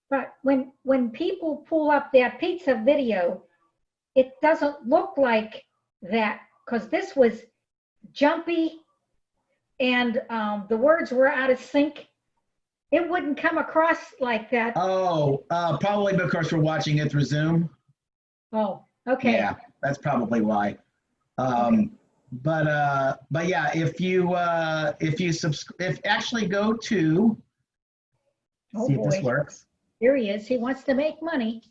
But when people pull up their pizza video, it doesn't look like that, because this was jumpy and the words were out of sync. It wouldn't come across like that. Oh, probably because we're watching it through Zoom. Oh, okay. Yeah, that's probably why. Okay. But yeah, if actually go to, Oh see if this boy. works, Here he is. He wants to make money.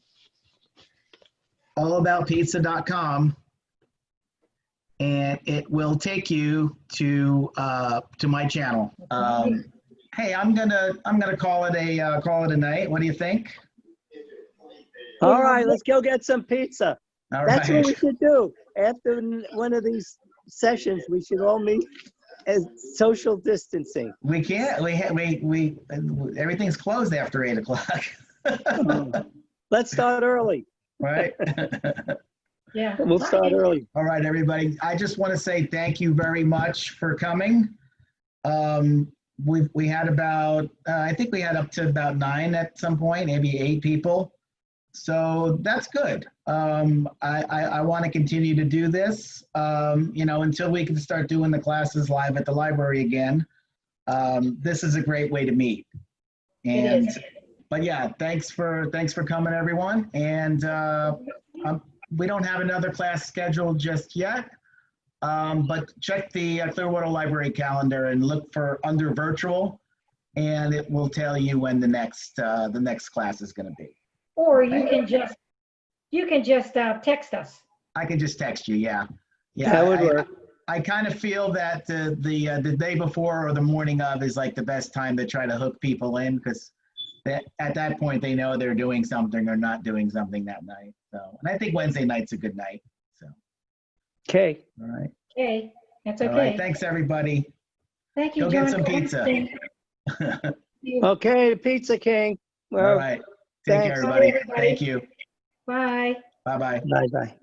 allaboutpizza.com, and it will take you to my channel. Hey, I'm gonna call it a night. What do you think? All right, let's go get some pizza. All That's right. what we should do. after one of these sessions, we should all meet as social distancing. We can't. We everything's closed after 8 o'clock. Let's start early. Right. Yeah. We'll start early. All right, everybody. I just want to say thank you very much for coming. We had about I think we had up to about 9 at some point, maybe 8 people. So that's good. I want to continue to do this, until we can start doing the classes live at the library again. This is a great way to meet. And, but yeah, thanks for coming, everyone. And we don't have another class scheduled just yet, but check the Clearwater Library calendar and look for under virtual, and it will tell you when the next class is going to be. Or you can just text us. I can just text you. Yeah. That would work. I kind of feel that the day before or the morning of is like the best time to try to hook people in, because at that point they know they're doing something or not doing something that night. So, and I think Wednesday night's a good night. So. Okay. All right. Okay, that's All okay. right. Thanks, everybody. Thank you, Go John. get some pizza. Okay, the Pizza King. Well, All right. Take care, thanks. everybody. Bye, everybody. Thank you. Bye. Bye-bye. Bye-bye.